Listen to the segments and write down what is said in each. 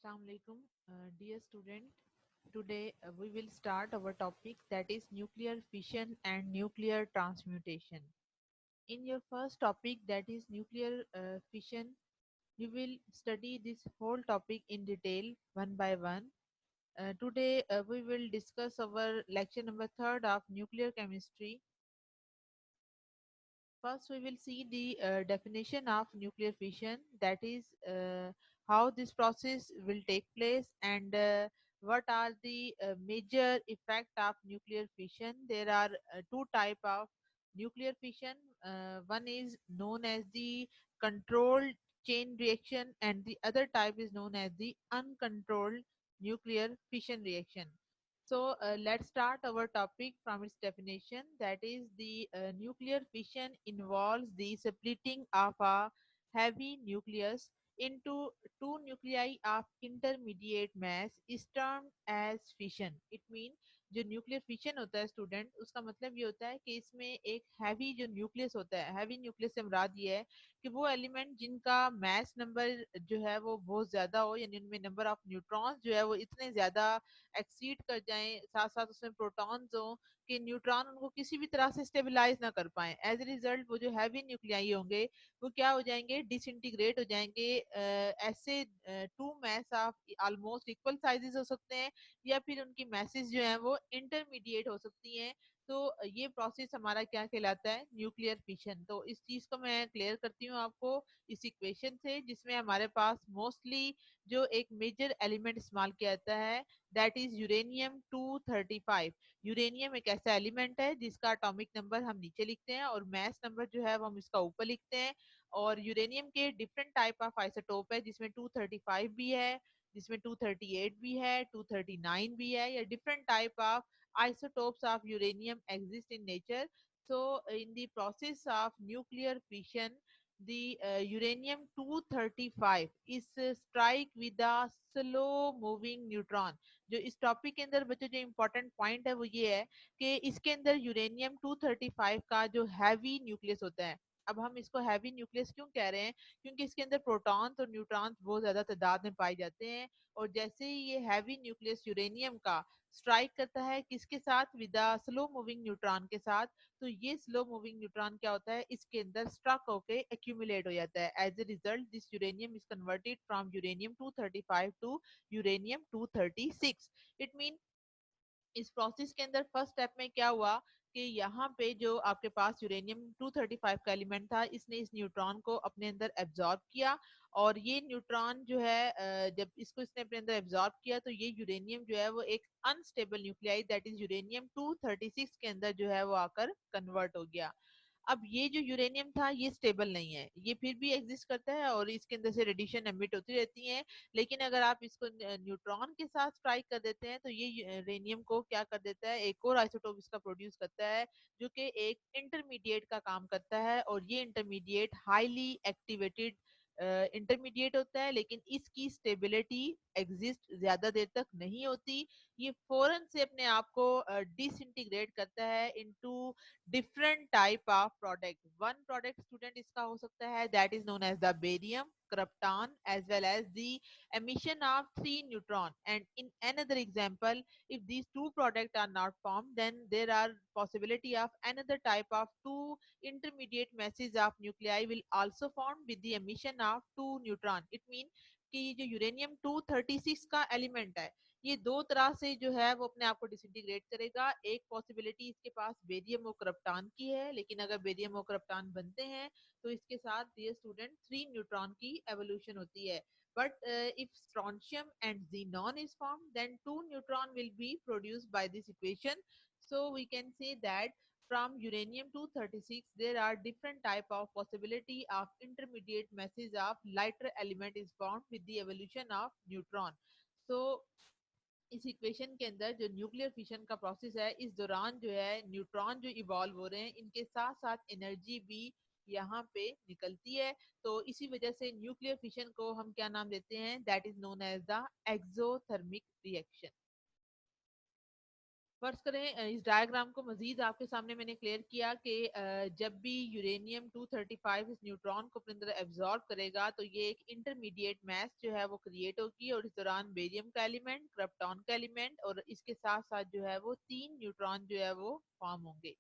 Assalamualaikum, dear student. Today we will start our topic that is nuclear fission and nuclear transmutation. In your first topic that is nuclear fission, you will study this whole topic in detail one by one. Today we will discuss our lecture number third of nuclear chemistry. First, we will see the definition of nuclear fission, that is, how this process will take place and what are the major effect of nuclear fission. There are two type of nuclear fission. One is known as the controlled chain reaction, and the other type is known as the uncontrolled nuclear fission reaction. So let's start our topic from its definition. That is, the nuclear fission involves the splitting of a heavy nucleus into two nuclei of intermediate mass is termed as fission. It means जो nuclear fission होता है student, उसका मतलब ये होता है कि इसमें एक हैवी जो न्यूक्लियस होता है, हैवी न्यूक्लियस से मुराद ये है कि वो एलिमेंट जिनका मास नंबर जो है वो बहुत ज्यादा हो, यानी उनमें नंबर ऑफ न्यूट्रॉन्स जो है वो इतने ज्यादा एक्सीड कर जाएं, साथ साथ उसमें प्रोटॉन्स हो कि न्यूट्रॉन उनको किसी भी तरह से स्टेबलाइज ना कर पाए। एज ए रिजल्ट वो जो हैवी न्यूक्लियाई होंगे वो क्या हो जाएंगे, डिसइंटीग्रेट हो जाएंगे। ऐसे two mass of almost equal sizes हो सकते हैं, या फिर उनकी मैसेज जो है वो इंटरमीडिएट हो सकती हैं। तो ये प्रोसेस हमारा क्या कहलाता है, न्यूक्लियर फिशन। तो इस चीज को मैं क्लियर करती हूँ आपको इस इक्वेशन से, जिसमें हमारे पास मोस्टली जो एक मेजर एलिमेंट इस्तेमाल किया जाता है दैट इज यूरेनियम 235। यूरेनियम एक ऐसा एलिमेंट है जिसका एटॉमिक नंबर हम नीचे लिखते हैं और मास नंबर जो है वो हम इसका ऊपर लिखते हैं। और यूरेनियम के डिफरेंट टाइप ऑफ आइसोटोप है, जिसमें 235 भी है, जिसमें 238 भी है, 239 भी है, या different type of isotopes of uranium exist in nature. So in the process of nuclear fission, the uranium 235 is strike with a slow moving neutron. जो इस टॉपिक के अंदर बच्चों जो इम्पोर्टेंट पॉइंट है वो ये है कि इसके अंदर यूरेनियम 235 का जो हैवी न्यूक्लियस होता है। अब हम इसको हैवी न्यूक्लियस क्यों कह रहे हैं, क्योंकि इसके अंदर प्रोटॉन्स और न्यूट्रॉन्स बहुत ज्यादा तादाद में पाए जाते हैं। और जैसे ही ये हैवी न्यूक्लियस यूरेनियम का स्ट्राइक करता है किसके साथ, विद स्लो मूविंग न्यूट्रॉन के साथ, तो ये स्लो मूविंग न्यूट्रॉन क्या होता है, इसके अंदर स्ट्रक होके एक्यूमुलेट हो जाता है। As a result this uranium is converted from uranium 235 to uranium 236। It mean इस प्रोसेस के अंदर फर्स्ट स्टेप में क्या हुआ कि यहाँ पे जो आपके पास यूरेनियम 235 का एलिमेंट था, इसने इस न्यूट्रॉन को अपने अंदर एब्जॉर्ब किया। और ये न्यूट्रॉन जो है जब इसको इसने अपने अंदर एब्जॉर्ब किया तो ये यूरेनियम जो है वो एक unstable nuclei that is uranium 236 के अंदर जो है वो आकर कन्वर्ट हो गया। अब ये जो यूरेनियम था ये स्टेबल नहीं है, ये फिर भी एग्जिस्ट करता है और इसके अंदर से रेडिएशन एमिट होती रहती है। लेकिन अगर आप इसको न्यूट्रॉन के साथ स्ट्राइक कर देते हैं तो ये यूरेनियम को क्या कर देता है, एक और आइसोटोप इसका प्रोड्यूस करता है जो कि एक इंटरमीडिएट का काम करता है। और ये इंटरमीडिएट हाईली एक्टिवेटेड इंटरमीडिएट होता है, लेकिन इसकी स्टेबिलिटी एग्जिस्ट ज्यादा देर तक नहीं होती। ये फौरन से अपने आप को डिसइंटीग्रेट करता है into different type of product. One product student इसका हो सकता है that is known as the barium, krypton, as well as the emission of three neutron. And in another example, if these two products are not formed, then there are possibility of another type of two intermediate masses of nuclei will also form with the emission of two neutron. It means कि ये जो uranium 236 का element है ये दो तरह से जो है वो अपने आप को डिसइंटीग्रेट करेगा। एक पॉसिबिलिटी इसके पास बेरियम और krypton की है, लेकिन अगर बेरियम और krypton बनते हैं तो इसके साथ डियर स्टूडेंट 3 न्यूट्रॉन की एवोल्यूशन होती है। But if strontium and xenon is formed, then 2 neutron will be produced by this equation. So we can say that from uranium 236, there are different type of possibility of intermediate masses of lighter element is formed with the evolution of neutron. So इस equation के अंदर जो nuclear fission का process है, इस दौरान जो है न्यूट्रॉन जो इवॉल्व हो रहे हैं इनके साथ साथ एनर्जी भी यहाँ पे निकलती है। तो इसी वजह से न्यूक्लियर फिशन को हम क्या नाम देते हैं, that is known as the exothermic reaction. फर्ज करें इस डायग्राम को मजीद आपके सामने मैंने क्लियर किया कि जब भी यूरेनियम 235 इस न्यूट्रॉन को अपने अंदर एब्जॉर्ब करेगा तो ये एक इंटरमीडिएट मैस जो है वो क्रिएट होगी, और इस दौरान बेरियम का एलिमेंट, क्रिप्टॉन का एलिमेंट और इसके साथ साथ जो है वो 3 न्यूट्रॉन जो है वो फॉर्म होंगे।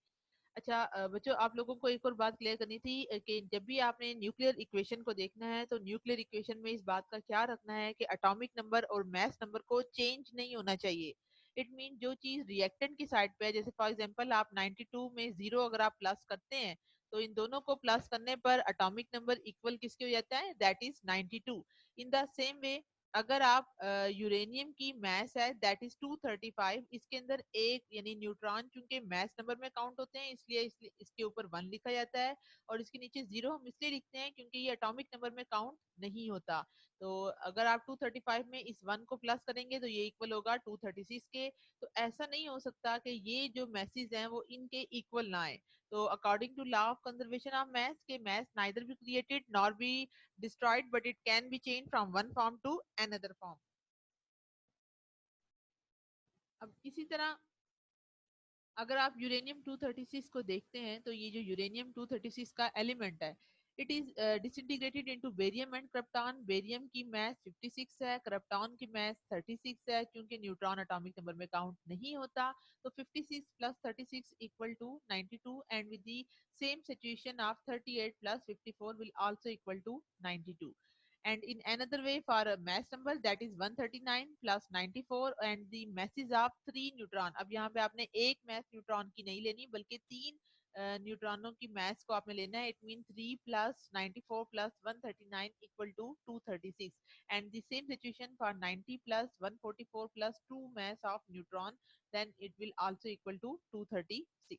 अच्छा बच्चों, आप लोगों को एक और बात क्लियर करनी थी कि जब भी आपने न्यूक्लियर इक्वेशन को देखना है तो न्यूक्लियर इक्वेशन में इस बात का ख्याल रखना है कि एटॉमिक नंबर और मास नंबर को चेंज नहीं होना चाहिए। इट मीन जो चीज रिएक्टेंट की साइड पे है, जैसे फॉर एग्जांपल आप 92 में जीरो अगर आप प्लस करते हैं तो इन दोनों को प्लस करने पर एटॉमिक नंबर इक्वल किसके हो जाता है, that is 92। In the same way अगर आप यूरेनियम की मास है दैट इज 235, इसके अंदर एक यानी न्यूट्रॉन चूंकि मास नंबर में काउंट होते हैं इसलिए इसके ऊपर 1 लिखा जाता है, और इसके नीचे जीरो हम इसलिए लिखते हैं क्योंकि ये एटॉमिक नंबर में काउंट नहीं होता। तो अगर आप 235 में इस 1 को प्लस करेंगे तो ये इक्वल होगा 236 के। तो ऐसा नहीं हो सकता कि ये जो मैसेज हैं वो इनके इक्वल ना आए। तो according to law of conservation of mass के mass neither be created nor be destroyed, but it can be changed from one form to another form. अब इसी तरह अगर आप यूरेनियम 236 को देखते हैं तो ये जो यूरेनियम 236 का एलिमेंट है it is disintegrated into barium and krypton. Barium की मास 56 है, क्रिप्टॉन की मास 36 है, क्योंकि न्यूट्रॉन एटॉमिक नंबर में काउंट नहीं होता। तो 56 plus 36 equal to 92, and with the same situation of 38 plus 54 will also equal to 92. And in another way for a mass number that is 139 plus 94 and the masses of 3 neutron. अब यहाँ पे आपने एक mass neutron की नहीं लेनी बल्कि 3 न्यूट्रॉनों की mass को आपने लेना है। It mean 3 plus 94 plus 139 equal to 236, and the same situation for 90 plus 144 plus 2 mass of neutron, then it will also equal to 236।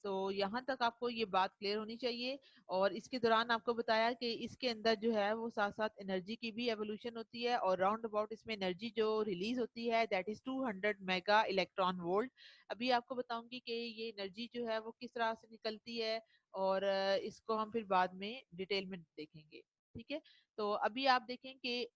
तो यहाँ तक आपको ये बात क्लियर होनी चाहिए। और इसके दौरान आपको बताया कि इसके अंदर जो है वो साथ साथ एनर्जी की भी एवोल्यूशन होती है, और राउंड अबाउट इसमें एनर्जी जो रिलीज होती है that is 200 mega electron volt. अभी आपको बताऊंगी कि ये एनर्जी जो है वो किस तरह से निकलती है, और इसको हम फिर बाद में डिटेल में देखेंगे। ठीक है, तो अभी आप देखें कि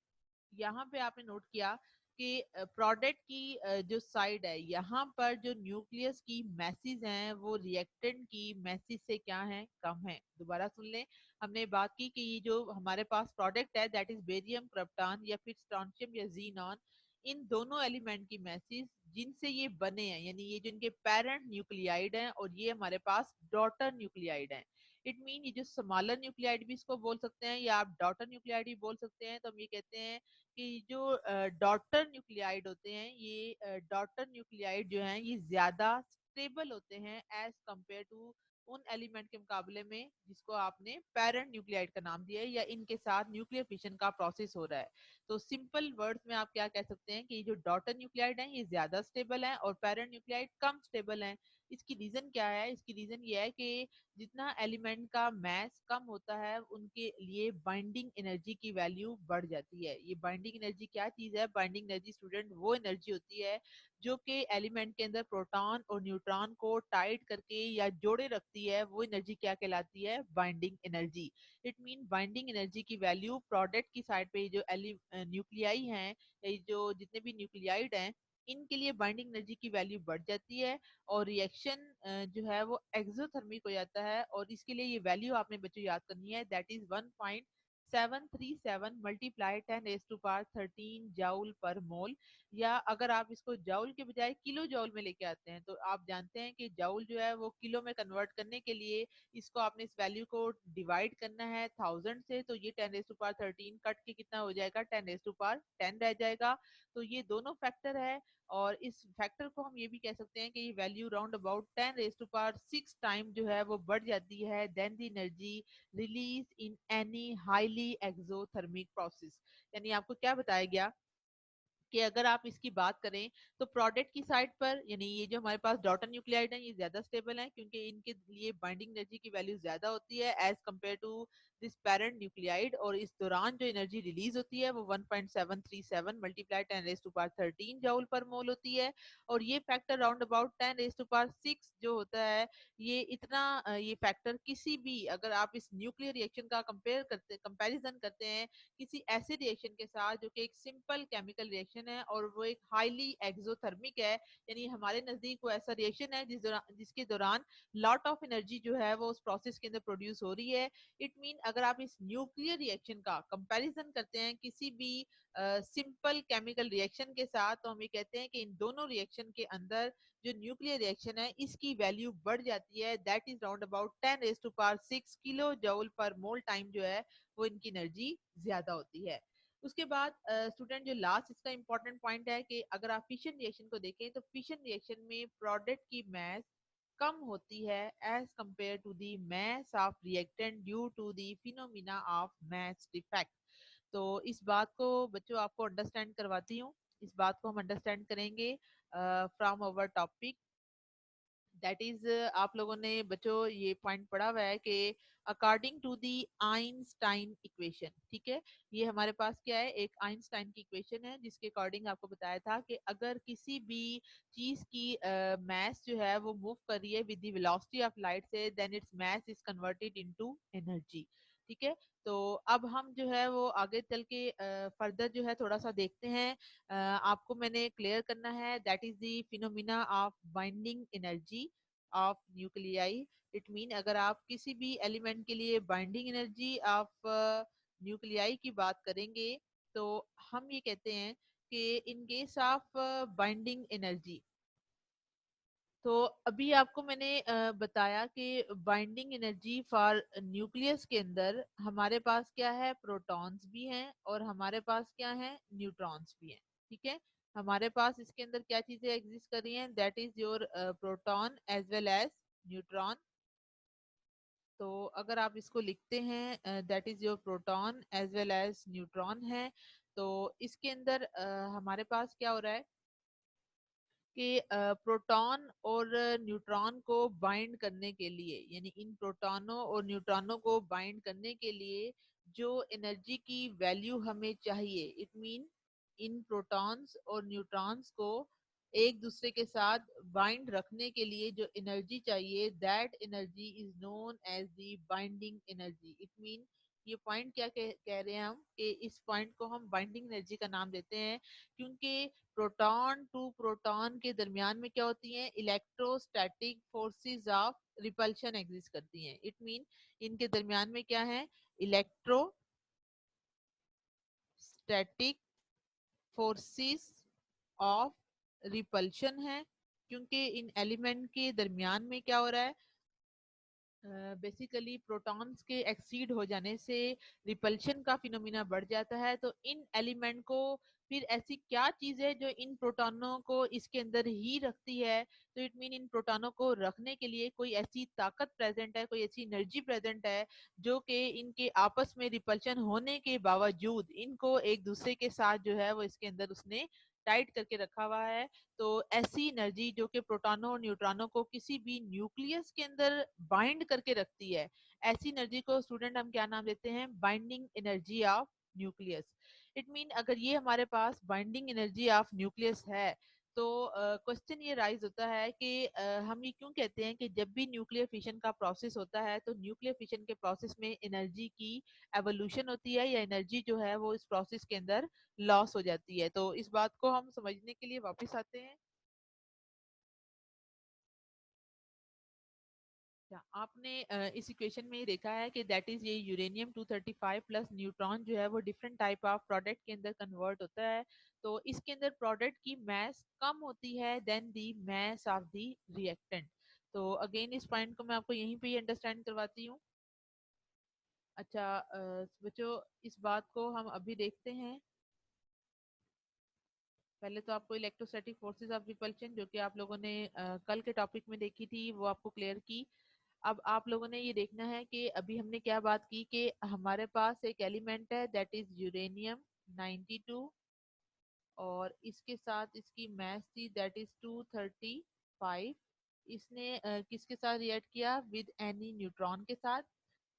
यहाँ पे आपने नोट किया कि प्रोडक्ट की जो साइड है यहाँ पर जो न्यूक्लियस की मैसेज हैं वो रिएक्टेंट की मैसेज से क्या है, कम है। दोबारा सुन लें, हमने बात की कि ये जो हमारे पास प्रोडक्ट है दैट इज बेरियम, क्रिप्टॉन या फिर स्ट्रोंशियम या जीनॉन, इन दोनों एलिमेंट की मैसेज जिनसे ये बने हैं यानी ये जो इनके पेरेंट न्यूक्लियाइड हैं और ये हमारे पास डॉटर न्यूक्लियाइड हैं। इट मीन ये जो स्मॉलर न्यूक्लियाइड भी इसको बोल सकते हैं या आप डॉटर न्यूक्लियाइड भी बोल सकते हैं। तो हम ये कहते हैं कि जो डॉटर न्यूक्लियाइड होते हैं ये डॉटर न्यूक्लियाइड जो हैं ये ज्यादा स्टेबल होते हैं एज कंपेयर टू उन एलिमेंट के मुकाबले में जिसको आपने पेरेंट न्यूक्लियाइड का नाम दिया है या इनके साथ न्यूक्लियर फिशन का प्रोसेस हो रहा है। तो सिंपल वर्ड्स में आप क्या कह सकते हैं कि जो डॉटर न्यूक्लियाइड हैं ये ज्यादा स्टेबल हैं और पेरेंट न्यूक्लियाइड कम स्टेबल हैं। इसकी रीजन क्या है, इसकी रीजन ये है कि जितना एलिमेंट का मास कम होता है उनके लिए बाइंडिंग एनर्जी की वैल्यू बढ़ जाती है। ये बाइंडिंग एनर्जी क्या चीज है, बाइंडिंग एनर्जी स्टूडेंट वो एनर्जी होती है जो कि एलिमेंट के अंदर प्रोटॉन और न्यूट्रॉन को टाइट करके या जोड़े रखती है। वो एनर्जी क्या कहलाती है, binding energy. It mean binding energy की वैल्यू प्रोडक्ट की साइड पे जो न्यूक्लियाई हैं, ये जो जितने भी न्यूक्लियाइड हैं इनके लिए बाइंडिंग एनर्जी की वैल्यू बढ़ जाती है और रिएक्शन जो है वो एक्सोथर्मिक हो जाता है। और इसके लिए ये वैल्यू आपने बच्चों याद करनी है, दैट इज 1.737 मल्टीप्लाई 10⁻13 जाउल पर मोल। या अगर आप इसको जाउल के बजाय किलो जाउल में लेके आते हैं तो आप जानते हैं कि जाउल जो है वो किलो में कन्वर्ट करने के लिए इसको आपने इस वैल्यू को डिवाइड करना है 1000 से। तो ये 10⁻13 कट के कितना हो जाएगा, 10⁻10 रह जाएगा। तो ये दोनों फैक्टर है, और इस फैक्टर को हम ये भी कह सकते हैं कि ये वैल्यू राउंड अबाउट 10⁻6 टाइम जो है वो बढ़ जाती है then the energy release in any highly exothermic process. यानी आपको क्या बताया गया कि अगर आप इसकी बात करें तो प्रोडक्ट की साइड पर यानी ये जो हमारे पास डॉटर न्यूक्लियाइड है ये ज्यादा स्टेबल है क्योंकि इनके लिए बाइंडिंग एनर्जी की वैल्यू ज्यादा होती है as compare to this parent nuclide. और इस दौरान जो एनर्जी रिलीज होती है वो 1.737 मल्टीप्लाई 10⁻13 जूल पर मोल होती है। और ये फैक्टर राउंड अबाउट 10⁻6 जो होता है ये इतना ये फैक्टर किसी भी अगर आप इस न्यूक्लियर रिएक्शन का कंपेयर करते कंपैरिजन करते हैं किसी ऐसे रिएक्शन के साथ जो कि एक सिंपल केमिकल रिएक्शन रिएक्शन है और वो एक हाईली एक्सोथर्मिक है, यानी हमारे नजदीक वो ऐसा रिएक्शन है जिसके दौरान लॉट ऑफ एनर्जी जो है वो उस प्रोसेस के अंदर प्रोड्यूस हो रही है। इट मीन अगर आप इस न्यूक्लियर रिएक्शन का कंपैरिजन करते हैं किसी भी सिंपल केमिकल रिएक्शन के साथ, तो हम ये कहते हैं कि इन दोनों रिएक्शन के अंदर जो न्यूक्लियर रिएक्शन है इसकी वैल्यू बढ़ जाती है, that is round about 10⁻6 kilo joule पर मोल टाइम जो है वो इनकी एनर्जी ज्यादा होती है। उसके बाद स्टूडेंट जो लास्ट इसका इंपॉर्टेंट पॉइंट है कि अगर आप फिशन रिएक्शन को देखें तो फिशन रिएक्शन में प्रोडक्ट की मास कम होती है as compare to the mass of reactant due to the phenomena of mass defect. तो इस बात को बच्चों आपको अंडरस्टैंड करवाती हूँ। इस बात को हम अंडरस्टैंड करेंगे from our topic, that is आप लोगों ने बच्चों ये पॉइंट पढ़ा हुआ है कि according to the Einstein equation, ठीक है, ये हमारे पास क्या है, एक आइंस्टाइन की इक्वेशन है जिसके अकॉर्डिंग आपको बताया था कि अगर किसी भी चीज की मास जो है वो मूव कर रही है with the velocity of light से, then its mass is converted into energy. ठीक है, तो अब हम जो है वो आगे चल के फर्दर जो है थोड़ा सा देखते हैं। आपको मैंने क्लियर करना है that is the phenomena of binding energy of nuclei. It mean अगर आप किसी भी एलिमेंट के लिए बाइंडिंग एनर्जी ऑफ न्यूक्लियाई की बात करेंगे तो हम ये कहते हैं कि in case of binding energy, तो अभी आपको मैंने बताया कि बाइंडिंग एनर्जी फॉर न्यूक्लियस के अंदर हमारे पास क्या है, प्रोटॉन्स भी हैं और हमारे पास क्या है, न्यूट्रॉन्स भी हैं। ठीक है, हमारे पास इसके अंदर क्या चीजें एग्जिस्ट कर रही हैं, that is your proton as well as neutron. तो अगर आप इसको लिखते हैं that is your proton as well as neutron है, तो इसके अंदर हमारे पास क्या हो रहा है कि प्रोटॉन और न्यूट्रॉन को बाइंड करने के लिए, यानी इन प्रोटॉनों और न्यूट्रॉनों को बाइंड करने के लिए जो एनर्जी की वैल्यू हमें चाहिए, इट मीन इन प्रोटॉन्स और न्यूट्रॉन्स को एक दूसरे के साथ बाइंड रखने के लिए जो एनर्जी चाहिए, that energy is known as the binding energy. It mean ये पॉइंट क्या कह रहे हैं हम कि इस पॉइंट को हम बाइंडिंग एनर्जी का नाम देते हैं, क्योंकि प्रोटॉन टू प्रोटॉन के दरमियान में क्या होती हैं, electrostatic forces of repulsion exist करती हैं। इट मीन इनके दरमियान में क्या है, इलेक्ट्रोस्टैटिक फोर्सेस ऑफ रिपल्शन है, क्योंकि इन एलिमेंट के दरमियान में क्या हो रहा है, बेसिकली प्रोटॉन्स के एक्सीड हो जाने से रिपल्शन का फिनोमिना बढ़ जाता है। तो इन एलिमेंट को फिर ऐसी क्या चीज है जो इन प्रोटॉनों को इसके अंदर ही रखती है, तो इट मीन इन प्रोटॉनों को रखने के लिए कोई ऐसी ताकत प्रेजेंट है, कोई ऐसी एनर्जी प्रेजेंट है जो कि इनके आपस में रिपल्शन होने के बावजूद इनको एक दूसरे के साथ जो है वो इसके अंदर उसने टाइट करके रखा हुआ है। तो ऐसी एनर्जी जो कि प्रोटॉनों और न्यूट्रॉनों को किसी भी न्यूक्लियस के अंदर बाइंड करके रखती है, ऐसी एनर्जी को स्टूडेंट हम क्या नाम देते हैं, binding energy of nucleus. It mean अगर ये हमारे पास बाइंडिंग एनर्जी ऑफ न्यूक्लियस है, तो क्वेश्चन ये राइज होता है कि हम ये क्यों कहते हैं कि जब भी न्यूक्लियर फिशन का प्रोसेस होता है तो न्यूक्लियर फिशन के प्रोसेस में एनर्जी की एवोल्यूशन होती है या एनर्जी जो है वो इस प्रोसेस के अंदर लॉस हो जाती है। तो इस बात को हम समझने के लिए वापस आते हैं। क्या आपने इस इक्वेशन में देखा है कि दैट इज ये यूरेनियम 235 प्लस न्यूट्रॉन जो है वो डिफरेंट टाइप ऑफ प्रोडक्ट के अंदर कन्वर्ट होता है। तो इसके अंदर प्रोडक्ट की मास कम होती है then the mass of the reactant. तो अगेन इस पॉइंट को मैं आपको यहीं पे ही अंडरस्टैंड करवाती हूँ। अच्छा बच्चों, इस बात को हम अभी देखते हैं। पहले तो आपको इलेक्ट्रोस्टैटिक फोर्सेस ऑफ रिपल्शन जो कि आप लोगों ने कल के टॉपिक में देखी थी वो आपको क्लियर की। अब आप लोगों ने ये देखना है कि अभी हमने क्या बात की कि हमारे पास एक एलिमेंट है दैट इज यूरेनियम 92, और इसके साथ इसकी मास थी दैट इज 235। इसने किसके साथ रिएक्ट किया, विद एनी न्यूट्रॉन के साथ,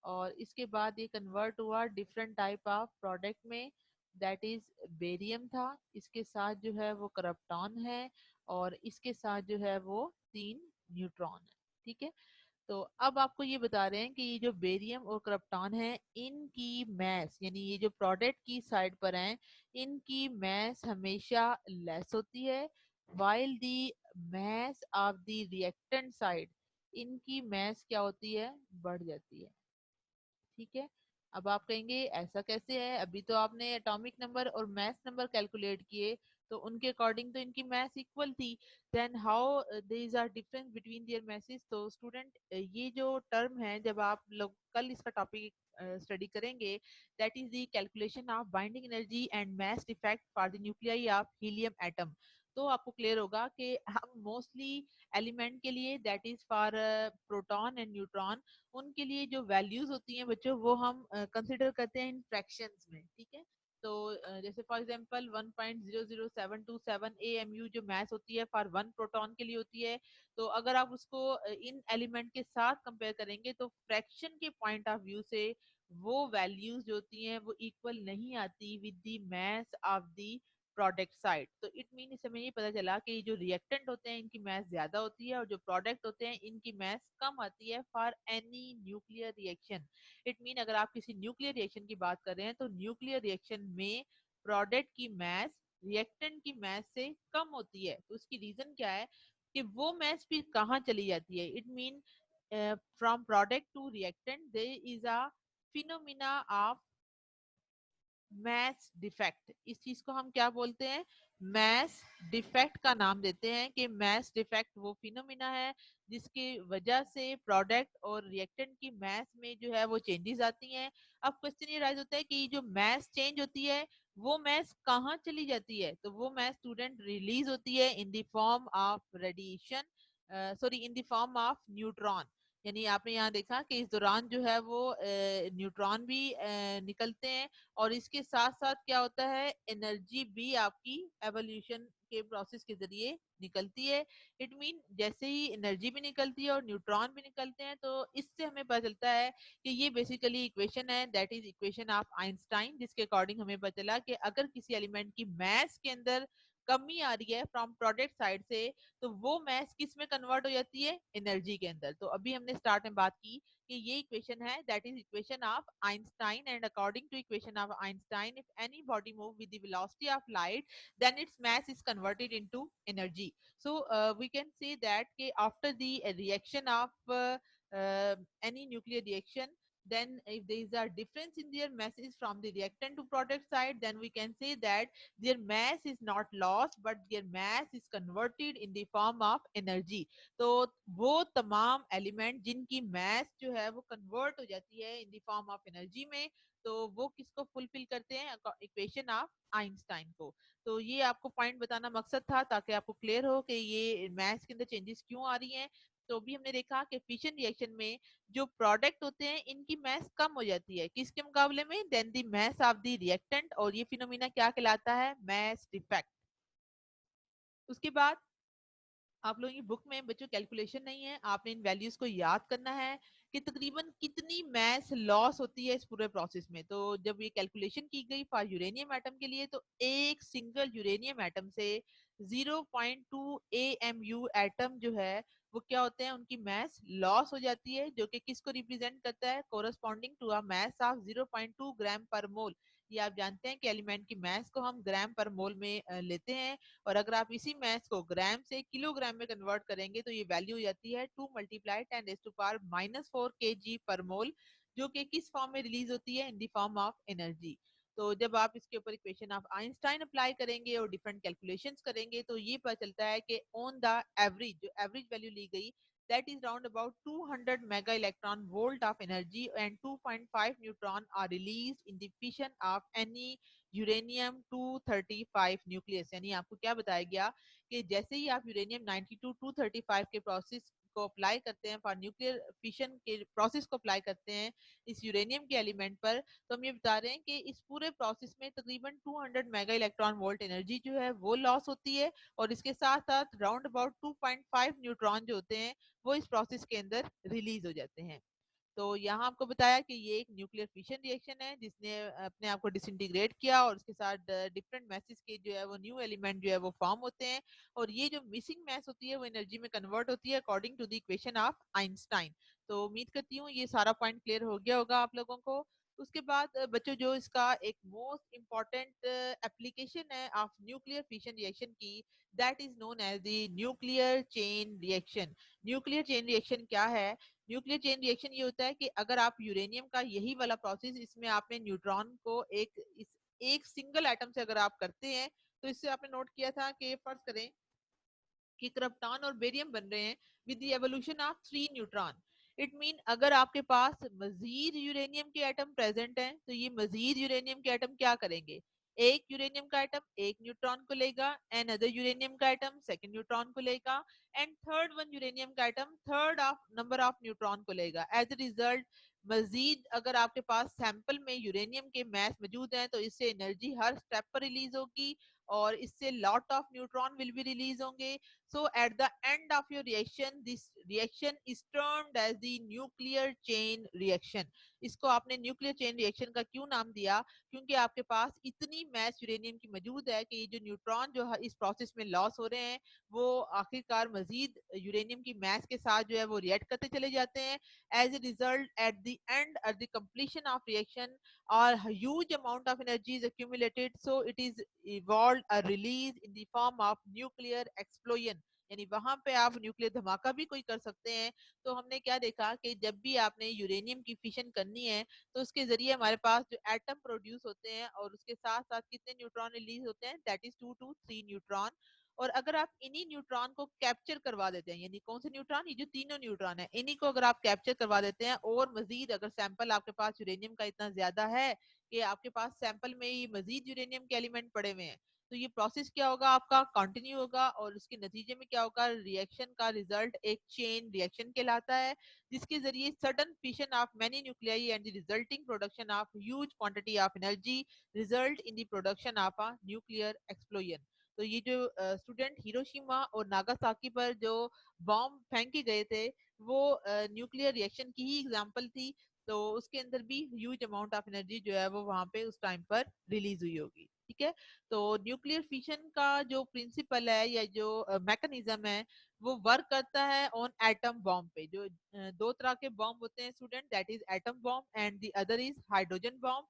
और इसके बाद ये कन्वर्ट हुआ डिफरेंट टाइप ऑफ प्रोडक्ट में, दैट इज बेरियम था, इसके साथ जो है वो करप्टॉन है, और इसके साथ जो है वो 3 न्यूट्रॉन है। ठीक है, तो अब आपको ये बता रहे हैं कि ये जो बेरियम और क्रिप्टॉन है, इनकी मैस, यानी ये जो प्रोडक्ट की साइड पर हैं, इनकी मैस हमेशा लेस होती है, while the mess of the reactant side, इनकी मैस क्या होती है, बढ़ जाती है। ठीक है। अब आप कहेंगे ऐसा कैसे है, अभी तो आपने एटॉमिक नंबर और मैथ नंबर कैलकुलेट किए, तो उनके अकॉर्डिंग तो इनकी मैथ इक्वल थी, then how there are difference between their masses. तो स्टूडेंट, ये जो टर्म है, जब आप लोग कल इसका टॉपिक स्टडी करेंगे, that is the calculation of binding energy and mass effect for the nuclei of helium atom. तो आपको क्लियर होगा कि हम मोस्टली एलिमेंट के लिए, that is for proton and neutron, उनके लिए जो वैल्यूज होती हैं बच्चों, वो हम कंसिडर करते हैं इन फ्रैक्शंस में। ठीक है। तो जैसे फॉर एग्जांपल 1.00727 AMU जो मैथ होती है फॉर वन प्रोटॉन के लिए होती है, तो अगर आप उसको इन एलिमेंट के साथ कंपेयर करेंगे तो फ्रैक्शन के पॉइंट ऑफ व्यू से वो वैल्यूज जो होती हैं वो इक्वल नहीं आती with the math of the product side. तो इट मीन इस समय ये पता चला कि जो रिएक्टेंट होते हैं इनकी मैथ ज्यादा होती है और जो प्रोडक्ट होते हैं इनकी मैथ कम आती है for any nuclear reaction. It mean अगर आप किसी न्यूक्लियर रिएक्शन की बात कर रहे हैं तो न्यूक्लियर रिएक्शन में प्रोडक्ट की मैथ रिएक्टेंट की मैथ से कम होती है। तो उसकी रीजन क्या है कि वो मैथ फिर कहाँ चली जाती है। It mean from product to reactant there is a phenomena of mass defect. इस चीज को हम क्या बोलते हैं, मैथ डिफेक्ट का नाम देते हैं कि मैथ डिफेक्ट वो फिनोमिना है जिसकी वजह से प्रोडक्ट और रिएक्टेंट की मैथ में जो है वो चेंजेस आती हैं। अब क्वेश्चन ये राइज होता है कि जो मैथ चेंज होती है वो मैथ कहाँ चली जाती है। तो वो मैथ स्टूडेंट रिलीज होती है in the form of radiation, sorry in the form of neutron. यानी आपने यहाँ देखा कि इस दौरान जो है वो न्यूट्रॉन भी निकलते हैं और इसके साथ साथ क्या होता है, एनर्जी भी आपकी एवोल्यूशन के प्रोसेस के जरिए निकलती है। इट मीन जैसे ही एनर्जी भी निकलती है और न्यूट्रॉन भी निकलते हैं, तो इससे हमें पता चलता है कि ये बेसिकली इक्वेशन है, that is equation of Einstein, जिसके अकॉर्डिंग हमें पता चला कि अगर किसी एलिमेंट की मैस के अंदर कमी आ रही है फ्रॉम प्रोडक्ट साइड से, तो वो मैस किस में कन्वर्ट हो जाती है, एनर्जी के अंदर। तो अभी हमने स्टार्ट में बात की कि ये इक्वेशन है, that is equation of Einstein, and according to equation of Einstein, if any body move with the velocity of light, then its mass is converted into energy. So we can say that कि after the reaction of any nuclear reaction, then if there is a difference in their masses from the reactant to product side, then we can say that their mass is not lost but their mass is converted in the form of energy. तो वो तमाम element जिनकी mess जो है वो convert हो जाती है in the form of energy में, तो वो किसको फुलफिल करते हैं, इक्वेशन ऑफ आइंस्टाइन को। तो ये आपको पॉइंट बताना मकसद था ताकि आपको क्लियर हो कि ये मैथ्स के अंदर चेंजेस क्यों आ रही हैं। तो भी हमने देखा कि फिशन रिएक्शन में जो प्रोडक्ट होते हैं इनकी मैस कम हो जाती है किसके मुकाबले में, then the mass of the reactant, और ये फिनोमिना क्या कहलाता है, मैस डिफेक्ट। उसके बाद आप लोगों की बुक में बच्चों कैलकुलेशन नहीं है, आपने इन वैल्यूज को याद करना है कि तकरीबन कितनी मैस लॉस होती है इस पूरे प्रोसेस में। तो जब ये कैलकुलेशन की गई फॉर यूरेनियम एटम के लिए, तो एक सिंगल यूरेनियम एटम से 0.2 AMU एटम जो है वो क्या होते हैं, उनकी मैस लॉस हो जाती है, जो कि किसको रिप्रेजेंट करता है, corresponding to a mass of 0.2 gram पर मोल। ये आप जानते हैं कि एलिमेंट की मैस को हम ग्राम पर मोल में लेते हैं, और अगर आप इसी मैथ्स को ग्राम से किलोग्राम में कन्वर्ट करेंगे तो ये वैल्यू हो जाती है 2 मल्टीप्लाई 10⁻⁻⁴ kg पर मोल, जो कि किस फॉर्म में रिलीज होती है, in the form of energy. तो जब आप इसके ऊपर इक्वेशन ऑफ आइंस्टाइन अप्लाई करेंगे और डिफरेंट कैलकुलेशंस करेंगे तो ये पता चलता है कि ऑन द एवरेज, जो एवरेज वैल्यू ली गई, that is round about 200 mega electron volt of energy and 2.5 neutron are released in the fission of any uranium 235 nucleus. यानी आपको क्या बताया गया कि जैसे ही आप यूरेनियम 92 235 के प्रोसेस को अप्लाई करते हैं, फॉर न्यूक्लियर फिशन के प्रोसेस को अप्लाई करते हैं इस यूरेनियम के एलिमेंट पर, तो हम ये बता रहे हैं कि इस पूरे प्रोसेस में तकरीबन 200 मेगा इलेक्ट्रॉन वोल्ट एनर्जी जो है वो लॉस होती है, और इसके साथ साथ राउंड अबाउट 2.5 न्यूट्रॉन जो होते हैं वो इस प्रोसेस के अंदर रिलीज हो जाते हैं। तो यहाँ आपको बताया कि ये एक न्यूक्लियर फिशन रिएक्शन है जिसने अपने आप को डिसइंटीग्रेट किया और उसके साथ डिफरेंट मैसेज के जो है वो न्यू एलिमेंट जो है वो फॉर्म होते हैं, और ये जो मिसिंग मैस होती है वो एनर्जी में कन्वर्ट होती है according to the equation of Einstein. तो उम्मीद करती हूँ ये सारा पॉइंट क्लियर हो गया होगा आप लोगों को। उसके बाद बच्चों जो इसका एक मोस्ट इम्पॉर्टेंट एप्लीकेशन है ऑफ न्यूक्लियर फिशन रिएक्शन की, that is known as the nuclear chain reaction. Nuclear chain reaction क्या है? न्यूक्लियर चेन रिएक्शन ये होता है कि अगर आप यूरेनियम का यही वाला प्रोसेस, इसमें आपने न्यूट्रॉन को एक सिंगल एटम से अगर आप करते हैं, तो इससे आपने नोट किया था कि फर्ज करें कि क्रिप्टॉन और बेरियम बन रहे हैं with the evolution of 3 neutron. It mean अगर आपके पास मजीद यूरेनियम के एटम प्रेजेंट हैं, तो ये मजीद यूरेनियम के एटम क्या करेंगे? एक यूरेनियम का एटम एक न्यूट्रॉन को लेगा, एंड अदर यूरेनियम का एटम सेकंड न्यूट्रॉन को लेगा, एंड थर्ड वन यूरेनियम का atom third of number of neutron को लेगा। एज अ रिजल्ट मजीद अगर आपके पास सैंपल में यूरेनियम के मैस मौजूद हैं, तो इससे एनर्जी हर स्टेप पर रिलीज होगी और इससे lot of neutron will be release होंगे। So at the end of your reaction, this reaction is termed as the nuclear chain reaction. इसको आपने न्यूक्लियर चेन रिएक्शन का क्यों नाम दिया? क्योंकि आपके पास इतनी मैस यूरेनियम की मौजूद है कि ये जो न्यूट्रॉन जो इस प्रोसेस में लॉस हो रहे हैं, वो आखिरकार मजीद यूरेनियम की मैस के साथ जो है वो रिएक्ट करते चले जाते हैं। As a result at the end at the completion of reaction or huge amount of energy is accumulated, so it is evolved a release in the form of nuclear explosion। यानी वहां पे आप nuclear धमाका भी कोई कर सकते हैं। तो हमने क्या देखा कि जब भी आपने यूरेनियम की फिशन करनी है, तो उसके जरिए हमारे पास जो एटम प्रोड्यूस होते हैं और उसके साथ साथ कितने न्यूट्रॉन रिलीज होते हैं, दैट इज 2 to 3 न्यूट्रॉन। और अगर आप इन्हीं न्यूट्रॉन को कैप्चर करवा देते हैं, यानी कौन से न्यूट्रॉन, ये जो तीनों न्यूट्रॉन है, इन्हीं को अगर आप कैप्चर करवा देते हैं और मजीद अगर सैंपल आपके पास यूरेनियम का इतना ज्यादा है कि आपके पास सैंपल में ही मजीद यूरेनियम के एलिमेंट पड़े हुए हैं, तो ये प्रोसेस क्या होगा, आपका कंटिन्यू होगा और उसके नतीजे में क्या होगा, रिएक्शन का रिजल्ट एक चेन रिएक्शन कहलाता है, जिसके जरिए sudden fission of many nuclei and the resulting production of huge quantity of energy result in the production of a nuclear explosion. तो ये जो स्टूडेंट हिरोशिमा और नागासाकी पर जो बॉम्ब फेंके गए थे, वो न्यूक्लियर रिएक्शन की ही एग्जांपल थी। तो उसके अंदर भी ह्यूज अमाउंट ऑफ एनर्जी जो है वो वहां पे उस टाइम पर रिलीज हुई होगी। ठीक है। तो न्यूक्लियर फिशन का जो प्रिंसिपल है या जो मैकेनिज्म है, वो वर्क करता है ऑन एटम बॉम्ब पे। जो दो तरह के बॉम्ब होते हैं student, that is atom bomb and the other is hydrogen bomb.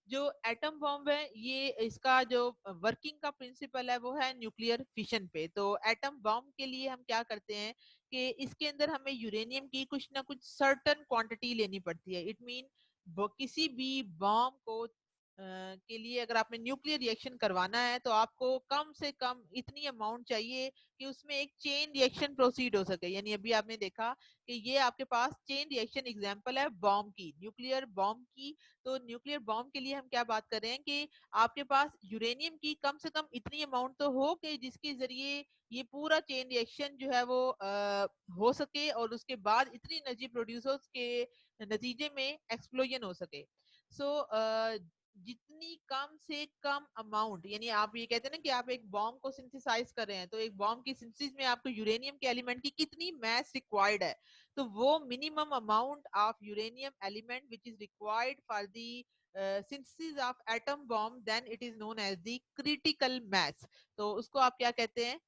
जो एटम बॉम्ब है, ये इसका जो वर्किंग का प्रिंसिपल है वो है न्यूक्लियर फिशन पे। तो एटम बॉम्ब के लिए हम क्या करते हैं कि इसके अंदर हमें यूरेनियम की कुछ ना कुछ सर्टन क्वांटिटी लेनी पड़ती है। इट मीन किसी भी बॉम्ब को के लिए अगर आपने न्यूक्लियर रिएक्शन करवाना है, तो आपको कम से कम इतनी अमाउंट चाहिए कि उसमें एक चेन रिएक्शन प्रोसीड हो सके। यानी अभी आपने देखा कि ये आपके पास चेन रिएक्शन एग्जांपल है बॉम्ब की, न्यूक्लियर बॉम्ब की। तो न्यूक्लियर बॉम्ब के लिए हम क्या बात कर रहे हैं कि आपके पास यूरेनियम की कम से कम इतनी अमाउंट तो हो कि जिसके जरिए ये पूरा चेन रिएक्शन जो है वो हो सके और उसके बाद इतनी एनर्जी प्रोड्यूस हो के नतीजे में एक्सप्लोजन हो सके। सो जितनी कम से कम अमाउंट, यानी आप ये कहते हैं ना कि आप एक बॉम्ब को सिंथेसाइज कर रहे हैं, तो एक बॉम्ब की सिंथेसिस में आपको यूरेनियम के एलिमेंट की कितनी मैस रिक्वायर्ड है, तो वो minimum amount of uranium element which is required for the synthesis of atom bomb, then it is known as the critical mass। तो उसको आप क्या कहते हैं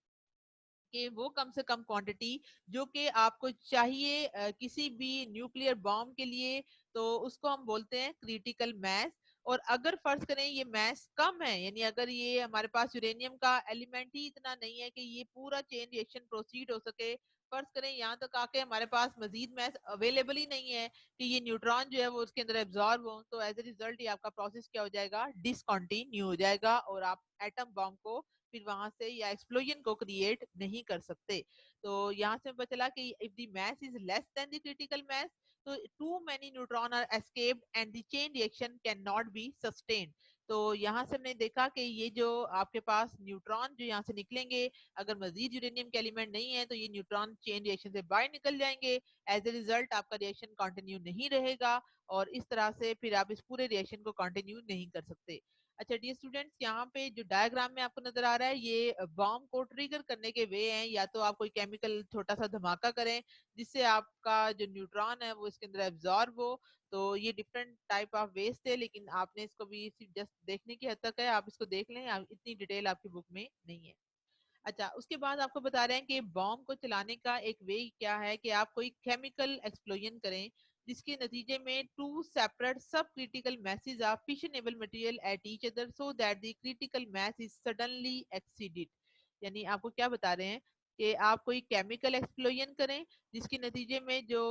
कि वो कम से कम क्वांटिटी जो कि आपको चाहिए किसी भी न्यूक्लियर बॉम्ब के लिए, तो उसको हम बोलते हैं क्रिटिकल मैस। और अगर फर्ज करें ये मैस कम है, यानी अगर ये हमारे पास यूरेनियम का एलिमेंट ही इतना नहीं है कि ये पूरा चेन रिएक्शन प्रोसीड हो सके, फर्ज करें यहाँ तक आके हमारे पास मजीद मैस अवेलेबल ही नहीं है कि ये न्यूट्रॉन जो है वो उसके अंदर एब्जॉर्ब हो, तो एज ए रिजल्ट ये आपका प्रोसेस क्या हो जाएगा, डिसकंटिन्यू हो जाएगा और आप एटम बॉम्ब को फिर वहां से या एक्सप्लोजन को क्रिएट नहीं कर सकते। तो यहाँ से पता चला कि if the mass is less than the critical mass, तो too many neutron are escaped and the chain reaction can not be sustained. तो यहाँ से हमने देखा कि ये जो आपके पास न्यूट्रॉन जो यहाँ से निकलेंगे, अगर मजीद यूरेनियम के एलिमेंट नहीं है, तो ये न्यूट्रॉन चेन रिएक्शन से बाहर निकल जाएंगे। एज ए रिजल्ट आपका रिएक्शन कंटिन्यू नहीं रहेगा और इस तरह से फिर आप इस पूरे रिएक्शन को कंटिन्यू नहीं कर सकते। अच्छा डियर स्टूडेंट्स, यहाँ पे जो डायग्राम में आपको नजर आ रहा है ये बॉम्ब को ट्रिगर करने के वे हैं। या तो आप कोई केमिकल छोटा सा धमाका करें जिससे आपका जो न्यूट्रॉन है वो इसके अंदर एब्जॉर्ब हो। तो ये डिफरेंट टाइप ऑफ वेज थे, लेकिन आपने इसको भी जस्ट देखने की हद तक है, आप इसको देख लें, इतनी डिटेल आपकी बुक में नहीं है। अच्छा, उसके बाद आपको बता रहे हैं कि बॉम्ब को चलाने का एक वे क्या है कि आप कोई केमिकल एक्सप्लोजन करें जिसके नतीजे में टू सेपरेट सब critical message of fissionable material at each other so that the critical mess is suddenly exceeded. यानी आपको क्या बता रहे हैं कि आप कोई केमिकल एक्सप्लोजन करें जिसके नतीजे में जो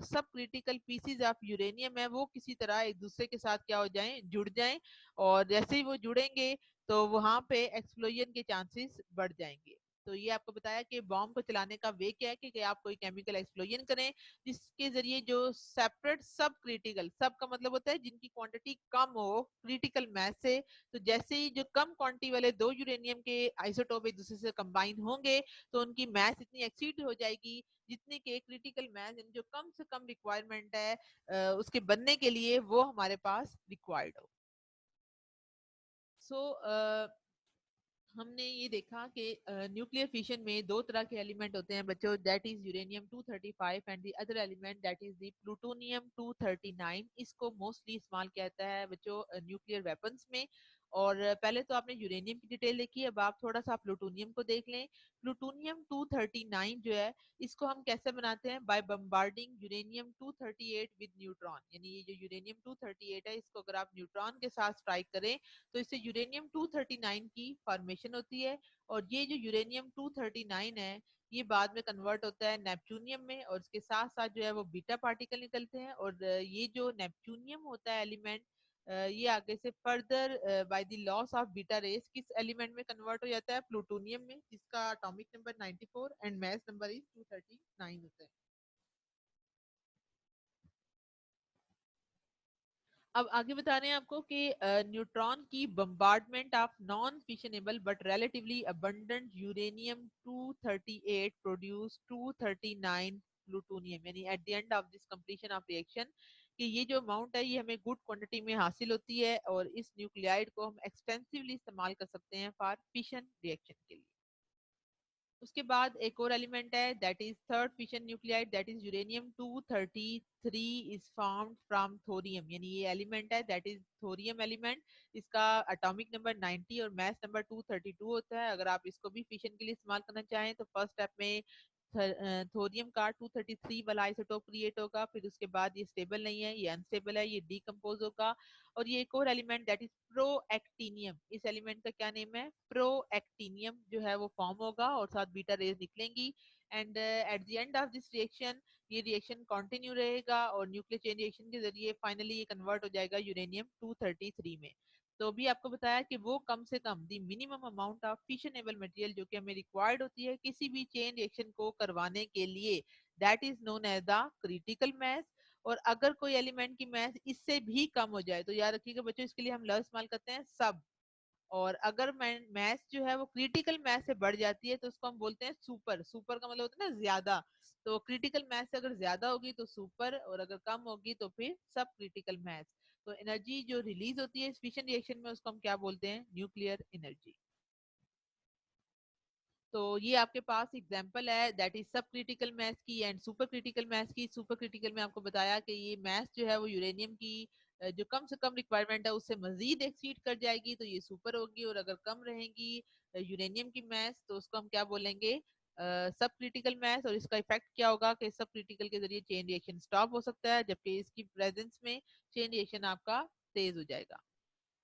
सब क्रिटिकल पीसीज ऑफ यूरेनियम है वो किसी तरह एक दूसरे के साथ क्या हो जाएं, जुड़ जाएं। और जैसे ही वो जुड़ेंगे तो वहां पे एक्सप्लोजन के चांसेस बढ़ जाएंगे। तो ये आपको बताया कि बॉम्ब को चलाने का वे क्या है कि आप कोई केमिकल एक्सप्लोजन करें जिसके जरिए जो सेपरेट सब क्रिटिकल, सब का मतलब होता है जिनकी क्वांटिटी कम हो क्रिटिकल मैस से। तो जैसे ही जो कम क्वांटिटी वाले दो यूरेनियम के आइसोटोप एक दूसरे से कंबाइन होंगे तो उनकी मैस इतनी एक्सीड हो जाएगी जितने के क्रिटिकल मैस जो कम से कम रिक्वायरमेंट है उसके बनने के लिए वो हमारे पास रिक्वायर्ड हो। सो हमने ये देखा कि न्यूक्लियर फिशन में दो तरह के एलिमेंट होते हैं बच्चों, that is uranium 235 and the other element that is the plutonium 239। इसको मोस्टली इस्तेमाल किया जाता है बच्चों न्यूक्लियर वेपन्स में। और पहले तो आपने यूरेनियम की डिटेल देखी, अब आप थोड़ा सा प्लूटोनियम को देख लें। प्लूटोनियम 239 जो है इसको हम कैसे बनाते हैं, by bombarding uranium 238 with neutron. यानी ये जो यूरेनियम 238 है इसको अगर आप न्यूट्रॉन के साथ स्ट्राइक करें तो इससे यूरेनियम 239 की फॉर्मेशन होती है। और ये जो यूरेनियम 239 है ये बाद में कन्वर्ट होता है नेपच्यूनियम में, और इसके साथ साथ जो है वो बीटा पार्टिकल निकलते हैं। और ये जो नेपच्यूनियम होता है एलिमेंट, ये आगे से further by the loss of beta rays किस एलिमेंट में कन्वर्ट हो जाता है, प्लूटोनियम में, जिसका atomic number 94 and mass number is 239 होता है। अब आगे बता रहे हैं आपको कि न्यूट्रॉन की bombardment of non fissionable but relatively abundant uranium 238 produce 239 plutonium. यानी at the end of this completion of reaction कि ये जो अमाउंट है ये हमें गुड क्वांटिटी में हासिल होती है और इस न्यूक्लियाइड को हम एक्सटेंसिवली इस्तेमाल कर सकते हैं फॉर फिशन रिएक्शन के लिए। उसके बाद एक और एलिमेंट है that is third fission nuclide that is uranium 233 is found from thorium. यानी ये एलिमेंट है दैट इज थोरियम एलिमेंट। इसका एटॉमिक नंबर 90 और मास नंबर 232 होता है। अगर आप इसको भी फिशन के लिए इस्तेमाल करना चाहें तो फर्स्ट स्टेप में थोरियम का 233 वाला आइसोटोप क्रिएट होगा, फिर उसके बाद ये स्टेबल नहीं है, ये अनस्टेबल है, ये डीकम्पोज होगा। और ये एक और एलिमेंट दैट इज प्रोएक्टिनियम, इस एलिमेंट का क्या नेम है, प्रोएक्टिनियम जो है वो फॉर्म होगा और साथ बीटा रेज निकलेंगी। And at the end of this reaction ये रिएक्शन कंटिन्यू रहेगा और न्यूक्लियर चेन रिएक्शन के जरिए फाइनली ये कन्वर्ट हो जाएगा यूरेनियम 233 में। तो अभी आपको बताया कि वो कम से कम the minimum amount of fissionable material जो कि हमें रिक्वायर्ड होती है किसी भी चेन रिएक्शन को करवाने के लिए, that is known as the critical mass. और अगर कोई एलिमेंट की मैस इससे भी कम हो जाए तो याद रखिएगा बच्चों इसके लिए हम लफ्ज इस्तेमाल करते हैं सब। और अगर मैस जो है वो क्रिटिकल मैस से बढ़ जाती है तो उसको हम बोलते हैं सुपर। सुपर का मतलब होता है ना ज्यादा। तो क्रिटिकल मैस से अगर ज्यादा होगी तो सुपर, और अगर कम होगी तो फिर सब क्रिटिकल मैस। तो एनर्जी जो रिलीज होती है इस फिशन रिएक्शन में उसको हम क्या बोलते हैं, न्यूक्लियर एनर्जी। तो ये आपके पास एग्जांपल है दैट इज सब क्रिटिकल मैथ की एंड सुपर क्रिटिकल मैथ की। सुपर क्रिटिकल में आपको बताया कि ये मैथ जो है वो यूरेनियम की जो कम से कम रिक्वायरमेंट है उससे मजीद एक्सीड कर जाएगी तो ये सुपर होगी। और अगर कम रहेंगी यूरेनियम की मैथ तो उसको हम क्या बोलेंगे, सब क्रिटिकल मैथ। और इसका इफेक्ट क्या होगा कि सब क्रिटिकल के जरिए चेन रिएक्शन स्टॉप हो सकता है, जबकि इसकी प्रेजेंस में चेन रिएक्शन आपका तेज हो जाएगा।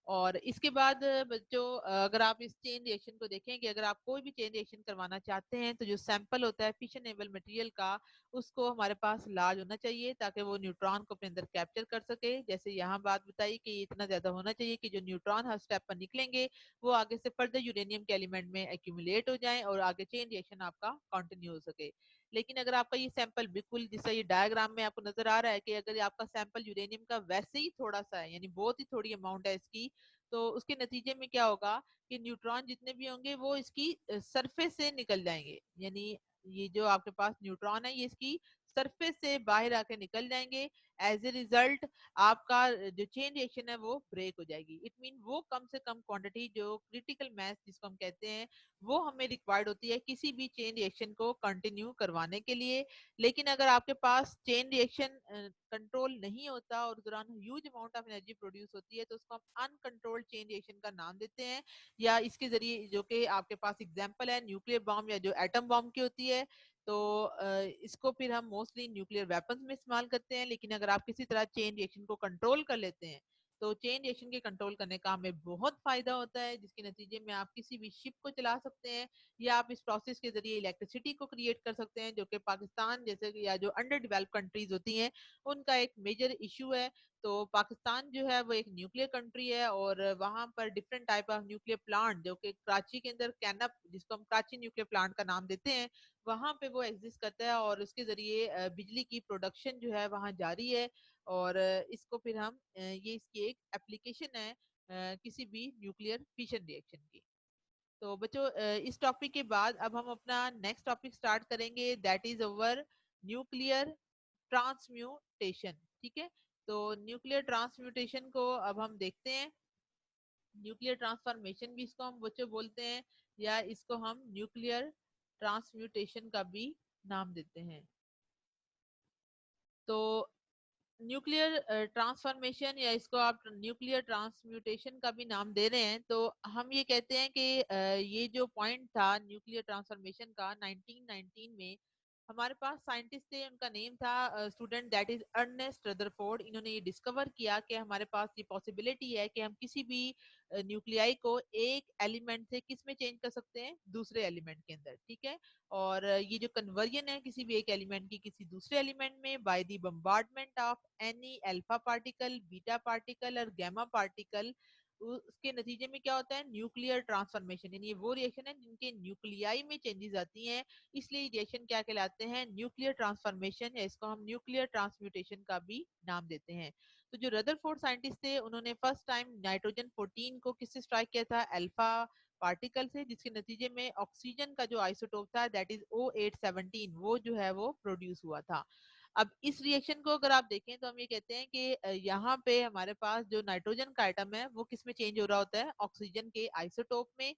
और इसके बाद बच्चों अगर आप इस चेन रिएक्शन को देखें कि अगर आप कोई भी चेन रिएक्शन करवाना चाहते हैं तो जो सैंपल होता है फिशनेबल मटेरियल का उसको हमारे पास लार्ज होना चाहिए ताकि वो न्यूट्रॉन को अपने अंदर कैप्चर कर सके। जैसे यहाँ बात बताई कि इतना ज्यादा होना चाहिए कि जो न्यूट्रॉन हर स्टेप पर निकलेंगे वो आगे से फर्दर यूरेनियम के एलिमेंट में एक्यूमुलेट हो जाए और आगे चेन रिएक्शन आपका कंटिन्यू हो सके। लेकिन अगर आपका ये सैंपल बिल्कुल जैसा ये डायग्राम में आपको नजर आ रहा है कि अगर आपका सैंपल यूरेनियम का वैसे ही थोड़ा सा है यानी बहुत ही थोड़ी अमाउंट है इसकी, तो उसके नतीजे में क्या होगा कि न्यूट्रॉन जितने भी होंगे वो इसकी सरफेस से निकल जाएंगे। यानी ये जो आपके पास न्यूट्रॉन है ये इसकी सरफेस से बाहर आके निकल जाएंगे। एज ए रिजल्ट आपका जो चेन रिएक्शन है वो ब्रेक हो जाएगी। इट मीन वो कम से कम क्वांटिटी जो क्रिटिकल मास जिसको हम कहते हैं वो हमें रिक्वायर्ड होती है किसी भी चेन रिएक्शन को कंटिन्यू करवाने के लिए। लेकिन अगर आपके पास चेन रिएक्शन कंट्रोल नहीं होता और उस दौरान huge amount of energy produce होती है तो उसको हम अनकंट्रोल्ड चेन रिएक्शन का नाम देते हैं। या इसके जरिए जो कि आपके पास एग्जांपल है न्यूक्लियर बॉम्ब या जो एटम बॉम्ब की होती है, तो इसको फिर हम मोस्टली न्यूक्लियर वेपन्स में इस्तेमाल करते हैं। लेकिन अगर आप किसी तरह चेन रिएक्शन को कंट्रोल कर लेते हैं तो चेन रिएक्शन के कंट्रोल करने का हमें बहुत फायदा होता है, जिसके नतीजे में आप किसी भी शिप को चला सकते हैं या आप इस प्रोसेस के जरिए इलेक्ट्रिसिटी को क्रिएट कर सकते हैं, जो कि पाकिस्तान जैसे या जो अंडर डेवलप कंट्रीज होती हैं उनका एक मेजर इशू है। तो पाकिस्तान जो है वो एक न्यूक्लियर कंट्री है और वहां पर different type of nuclear plant जो कि कराची के अंदर कैनप जिसको हम कराची न्यूक्लियर प्लांट का नाम देते हैं वहां पे वो एग्जिस्ट करता है और उसके जरिए बिजली की प्रोडक्शन जो है वहां जारी है। और इसको फिर हम ये इसकी एक एप्लीकेशन है किसी भी न्यूक्लियर फिशन रिएक्शन की। तो बच्चों इस टॉपिक के बाद अब हम अपना नेक्स्ट टॉपिक स्टार्ट करेंगे, that is our nuclear transmutation. ठीक है, तो न्यूक्लियर ट्रांसम्यूटेशन को अब हम देखते हैं। न्यूक्लियर ट्रांसफॉर्मेशन भी इसको हम बच्चों बोलते हैं या इसको हम न्यूक्लियर ट्रांसम्यूटेशन का भी नाम देते हैं। तो न्यूक्लियर ट्रांसफॉर्मेशन या इसको आप न्यूक्लियर ट्रांसम्यूटेशन का भी नाम दे रहे हैं, तो हम ये कहते हैं कि ये जो पॉइंट था न्यूक्लियर ट्रांसफॉर्मेशन का 1919 में हमारे पास साइंटिस्ट थे, उनका नेम था student that is Ernest Rutherford. इन्होंने ये डिस्कवर किया कि हमारे पास ये पॉसिबिलिटी है कि हम किसी भी न्यूक्लियाई को एक एलिमेंट से किस में चेंज कर सकते हैं, दूसरे एलिमेंट के अंदर। ठीक है, और ये जो कन्वर्जन है किसी भी एक एलिमेंट की किसी दूसरे एलिमेंट में by the bombardment of any alpha particle, beta particle और गामा पार्टिकल, उसके नतीजे में क्या होता है, न्यूक्लियर ट्रांसफॉर्मेशन। यानी ये वो रिएक्शन है जिनके न्यूक्लियाई में चेंजेस आती हैं, इसलिए रिएक्शन क्या कहलाते हैं, न्यूक्लियर ट्रांसफॉर्मेशन, या इसको हम न्यूक्लियर ट्रांसम्यूटेशन का भी नाम देते हैं। तो जो रदरफोर्ड साइंटिस्ट थे उन्होंने फर्स्ट टाइम नाइट्रोजन 14 को किससे स्ट्राइक किया था, अल्फा पार्टिकल से, जिसके नतीजे में ऑक्सीजन का जो आइसोटोप था दैट इज O817 वो जो है वो प्रोड्यूस हुआ था। अब इस रिएक्शन को अगर आप देखें तो हम ये कहते हैं कि यहाँ पे हमारे पास जो नाइट्रोजन का आइटम है वो किस में चेंज हो रहा होता है, ऑक्सीजन के आइसोटोप में।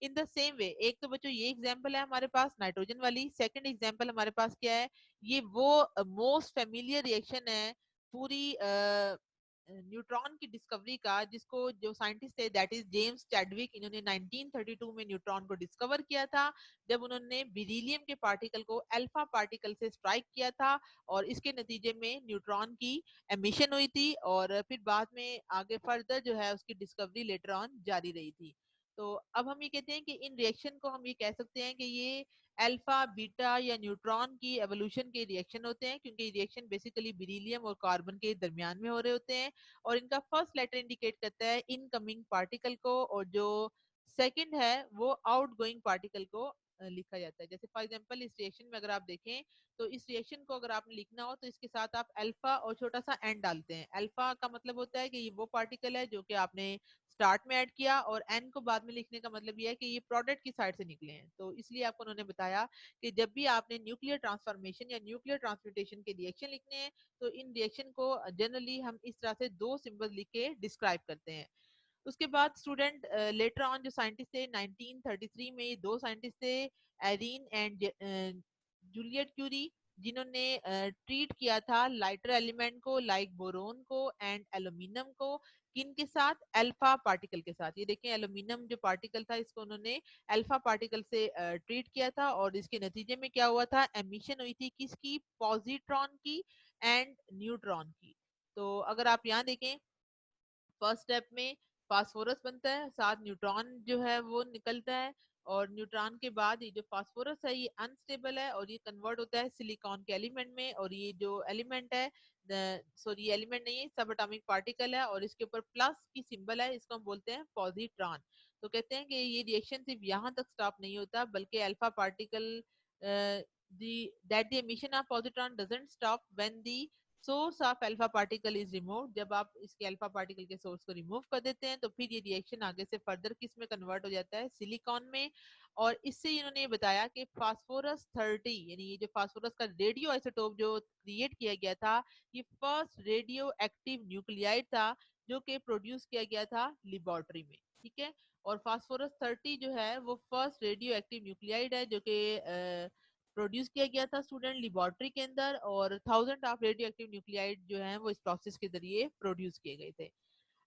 इन द सेम वे, एक तो बच्चों ये एग्जांपल है हमारे पास नाइट्रोजन वाली, सेकंड एग्जांपल हमारे पास क्या है, ये वो मोस्ट फेमिलियर रिएक्शन है पूरी न्यूट्रॉन की डिस्कवरी का, जिसको जो साइंटिस्ट थे दैट इज जेम्स चैडविक, इन्होंने 1932 में न्यूट्रॉन को डिस्कवर किया था जब उन्होंने बेरिलियम के पार्टिकल को अल्फा पार्टिकल से स्ट्राइक किया था और इसके नतीजे में न्यूट्रॉन की एमिशन हुई थी और फिर बाद में आगे फर्दर जो है उसकी डिस्कवरी लेटर ऑन जारी रही थी। तो अब हम ये कहते हैं कि इन रिएक्शन को हम ये कह सकते हैं कि ये अल्फा बीटा या न्यूट्रॉन की एवोल्यूशन के रिएक्शन होते हैं, क्योंकि रिएक्शन बेसिकली बेरिलियम और कार्बन के दरमियान में हो रहे होते हैं और इनका फर्स्ट लेटर इंडिकेट करता है इनकमिंग पार्टिकल को और जो सेकंड है वो आउटगोइंग पार्टिकल को लिखा जाता है। जैसे फॉर एग्जांपल इस रिएक्शन में अगर आप देखें तो इस रिएक्शन को अगर आपने लिखना हो तो इसके साथ आप अल्फा और छोटा सा एन डालते हैं। अल्फा का मतलब होता है कि ये वो पार्टिकल है जो कि आपने स्टार्ट में ऐड किया और एन को बाद में लिखने का मतलब ये है कि ये प्रोडक्ट की साइड से निकले हैं। तो इसलिए आपको उन्होंने बताया कि जब भी आपने न्यूक्लियर ट्रांसफॉर्मेशन या न्यूक्लियर ट्रांसम्यूटेशन के रिएक्शन लिखने हैं तो इन रिएक्शन को जनरली हम इस तरह से दो सिंबल लिख के डिस्क्राइब करते हैं। उसके बाद स्टूडेंट लेटर ऑन जो साइंटिस्ट थे 1933 में, ये दो साइंटिस्ट थे एरीन एंड जूलियट क्यूरी, जिन्होंने ट्रीट किया था लाइटर एलिमेंट को लाइक बोरोन को एंड एल्यूमिनियम को, किन के साथ, अल्फा पार्टिकल के साथ। ये देखें एल्यूमिनियम जो पार्टिकल था इसको उन्होंने अल्फा पार्टिकल से ट्रीट किया था और इसके नतीजे में क्या हुआ था, एमिशन हुई थी किसकी, पॉजिट्रॉन की एंड न्यूट्रॉन की। तो अगर आप यहाँ देखें फर्स्ट स्टेप में फास्फोरस बनता है, साथ न्यूट्रॉन जो है वो निकलता है और न्यूट्रॉन के बाद ये जो फास्फोरस है ये अनस्टेबल है और ये कन्वर्ट होता है सिलिकॉन के एलिमेंट में और ये जो एलिमेंट है, सॉरी ये एलिमेंट नहीं है, सब एटॉमिक पार्टिकल है और इसके ऊपर प्लस की सिंबल है, इसको हम बोलते हैं पॉजिट्रॉन। तो कहते हैं कि ये रिएक्शन सिर्फ यहाँ तक स्टॉप नहीं होता बल्कि alpha particle the emission of positron doesn't stop when the source of alpha particle is remove. जब आप इसके अल्फा पार्टिकल के सोर्स को रिमूव कर देते हैं तो फिर ये रिएक्शन आगे से फर्दर किस में कन्वर्ट हो जाता है, सिलिकॉन में। और इससे इन्होंने बताया कि फास्फोरस 30 यानी ये जो फास्फोरस का रेडियो आइसोटोप जो क्रिएट किया गया था, ये फर्स्ट रेडियो एक्टिव न्यूक्लियाइड था जो कि प्रोड्यूस किया गया था लेबोरेटरी में। ठीक है, और फास्फोरस 30 जो है वो फर्स्ट रेडियो एक्टिव न्यूक्लियाइड है जो कि प्रोड्यूस किया गया था स्टूडेंट लेबोरेटरी के अंदर, और thousand of radio active nuclide जो है वो इस प्रोसेस के जरिए प्रोड्यूस किए गए थे।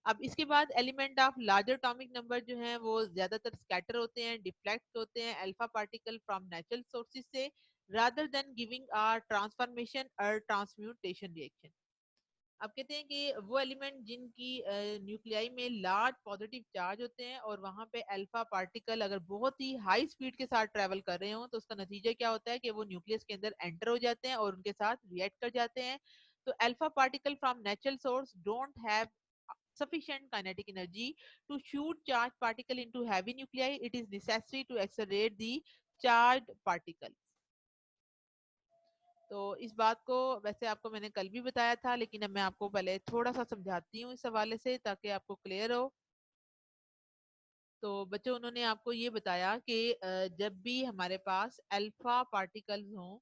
अब इसके बाद element of larger atomic number जो है वो ज्यादातर स्कैटर होते हैं, डिफ्लेक्ट होते हैं alpha particle from natural sources से, rather than giving a transformation और ट्रांसम्यूटेशन रिएक्शन। अब कहते हैं कि वो एलिमेंट जिनकी न्यूक्लियाई में लार्ज पॉजिटिव चार्ज होते हैं और वहां पे अल्फा पार्टिकल अगर बहुत ही हाई स्पीड के साथ ट्रेवल कर रहे हो तो उसका नतीजा क्या होता है कि वो न्यूक्लियस के अंदर एंटर हो जाते हैं और उनके साथ रिएक्ट कर जाते हैं। तो alpha particle from natural source don't have sufficient kinetic energy to shoot charged particle into heavy nuclei. It is necessary to accelerate the charged particles. तो इस बात को वैसे आपको मैंने कल भी बताया था, लेकिन अब मैं आपको पहले थोड़ा सा समझाती हूँ इस हवाले से ताकि आपको क्लियर हो। तो बच्चों उन्होंने आपको ये बताया कि जब भी हमारे पास अल्फा पार्टिकल्स हों,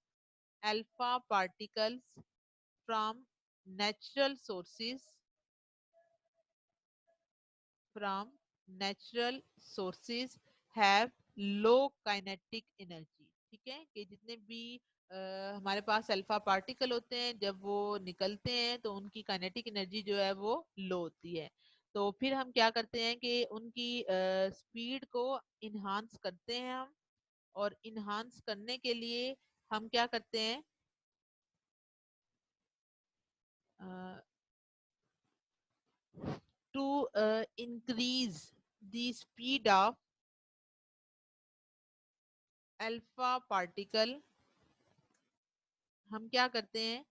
alpha particles from natural sources, from natural sources have low kinetic energy. ठीक है, कि जितने भी हमारे पास अल्फा पार्टिकल होते हैं जब वो निकलते हैं तो उनकी काइनेटिक एनर्जी जो है वो लो होती है। तो फिर हम क्या करते हैं कि उनकी स्पीड को इन्हांस करते हैं हम, और इन्हांस करने के लिए हम क्या करते हैं, to increase the speed of alpha particle, हम क्या करते हैं,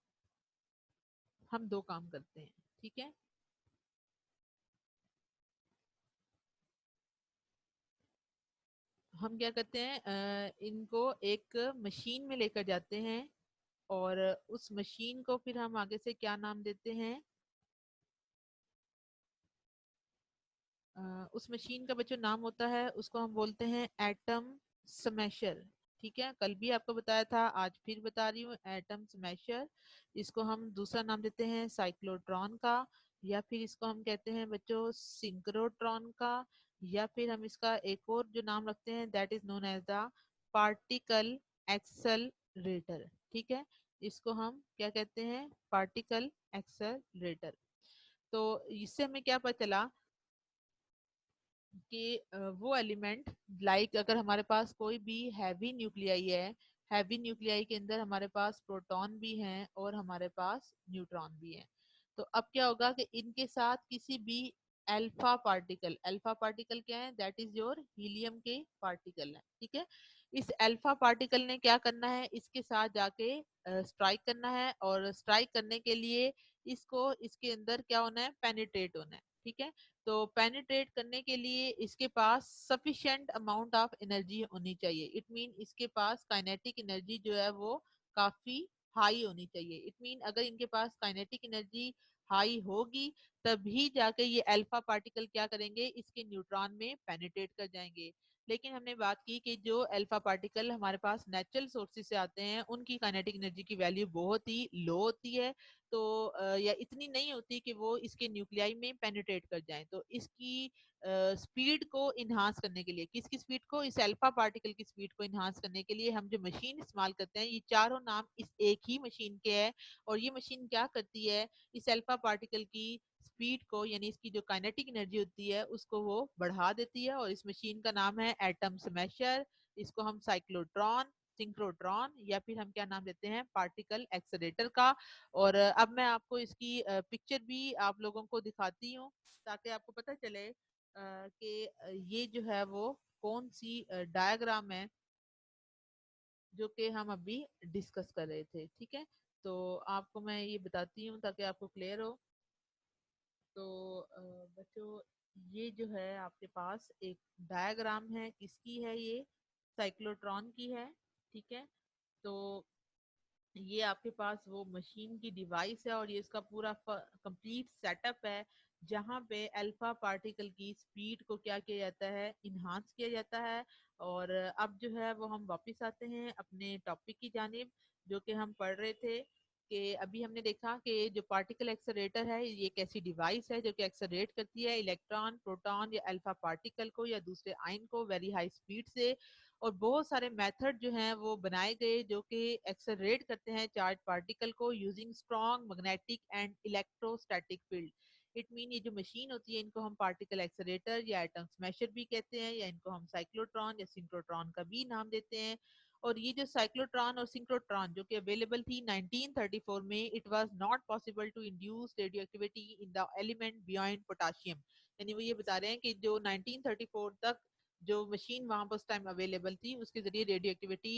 हम दो काम करते हैं। ठीक है, हम क्या करते हैं, इनको एक मशीन में लेकर जाते हैं और उस मशीन को फिर हम आगे से क्या नाम देते हैं, उस मशीन का बच्चों नाम होता है, उसको हम बोलते हैं एटम स्मैशर। ठीक है, कल भी आपको बताया था, आज फिर बता रही हूँ, एटम स्मैशर। इसको हम दूसरा नाम देते हैं साइक्लोट्रॉन का, या फिर इसको हम कहते हैं बच्चों सिंक्रोट्रॉन का, या फिर हम इसका एक और जो नाम रखते हैं that is known as the particle accelerator. ठीक है, इसको हम क्या कहते हैं, पार्टिकल एक्सेलरेटर। तो इससे हमें क्या पता चला कि वो एलिमेंट लाइक अगर हमारे पास कोई भी हैवी न्यूक्लियाई है, हैवी न्यूक्लियाई के अंदर हमारे पास प्रोटॉन भी हैं और हमारे पास न्यूट्रॉन भी हैं। तो अब क्या होगा कि इनके साथ किसी भी अल्फा पार्टिकल क्या है, दैट इज योर हीलियम के पार्टिकल है। ठीक है, इस अल्फा पार्टिकल ने क्या करना है, इसके साथ जाके स्ट्राइक करना है, और स्ट्राइक करने के लिए इसको इसके अंदर क्या होना है, पेनिट्रेट होना है। ठीक है, तो पेनिट्रेट करने के लिए इसके पास सफिशिएंट अमाउंट ऑफ एनर्जी होनी चाहिए। इट मीन इसके पास काइनेटिक एनर्जी जो है वो काफी हाई होनी चाहिए। इट मीन अगर इनके पास काइनेटिक एनर्जी हाई होगी तभी जाके ये अल्फा पार्टिकल क्या करेंगे, इसके न्यूट्रॉन में पेनिट्रेट कर जाएंगे। लेकिन हमने बात की कि जो अल्फा पार्टिकल हमारे पास नेचुरल सोर्सेज से आते हैं उनकी काइनेटिक एनर्जी की वैल्यू बहुत ही लो होती है, तो या इतनी नहीं होती कि वो इसके न्यूक्लियाई में पेनिट्रेट कर जाएं। तो इसकी स्पीड को इन्हांस करने के लिए, किसकी स्पीड को, इस अल्फा पार्टिकल की स्पीड को इन्हांस करने के लिए हम जो मशीन इस्तेमाल करते हैं, ये चारों नाम इस एक ही मशीन के हैं। और ये मशीन क्या करती है, इस अल्फा पार्टिकल की स्पीड को यानी इसकी जो काइनेटिक एनर्जी होती है उसको वो बढ़ा देती है, और इस मशीन का नाम है एटम स्मैशर। इसको हम साइक्लोट्रॉन, सिंक्रोट्रॉन, या फिर हम क्या नाम देते हैं, पार्टिकल एक्सेलेरेटर का। और अब मैं आपको इसकी पिक्चर भी आप लोगों को दिखाती हूँ ताकि आपको पता चले कि ये जो है वो कौन सी डायग्राम है जो कि हम अभी डिस्कस कर रहे थे। ठीक है, तो आपको मैं ये बताती हूँ ताकि आपको क्लियर हो। तो बच्चों ये जो है आपके पास एक डायग्राम है, किसकी है ये, साइक्लोट्रॉन की है। ठीक है, तो ये आपके पास वो मशीन की डिवाइस है और ये इसका पूरा कंप्लीट सेटअप है जहाँ पे अल्फा पार्टिकल की स्पीड को क्या किया जाता है, इन्हांस किया जाता है। और अब जो है वो हम वापस आते हैं अपने टॉपिक की जानिब, जो कि हम पढ़ रहे थे कि अभी हमने देखा कि जो पार्टिकल एक्सेलरेटर है ये एक ऐसी डिवाइस है जो कि एक्सेलरेट करती है इलेक्ट्रॉन, प्रोटॉन या अल्फा पार्टिकल को या दूसरे आयन को वेरी हाई स्पीड से। और बहुत सारे मेथड जो हैं वो बनाए गए जो कि एक्सेलरेट करते हैं चार्ज पार्टिकल को using strong magnetic and electrostatic field. It mean ये जो मशीन होती है इनको हम पार्टिकल एक्सेलरेटर या एटम स्मैशर भी कहते हैं, या इनको हम साइक्लोट्रॉन या सिंक्रोट्रॉन का भी नाम देते हैं। और ये जो साइक्लोट्रॉन और सिंक्रोट्रॉन जो कि अवेलेबल थी 1934 में, it was not possible to induce radioactivity in the element beyond potassium. यानी वो ये बता रहे हैं कि जो 1934 तक जो मशीन वहां पर उस टाइम अवेलेबल थी उसके जरिए रेडियो एक्टिविटी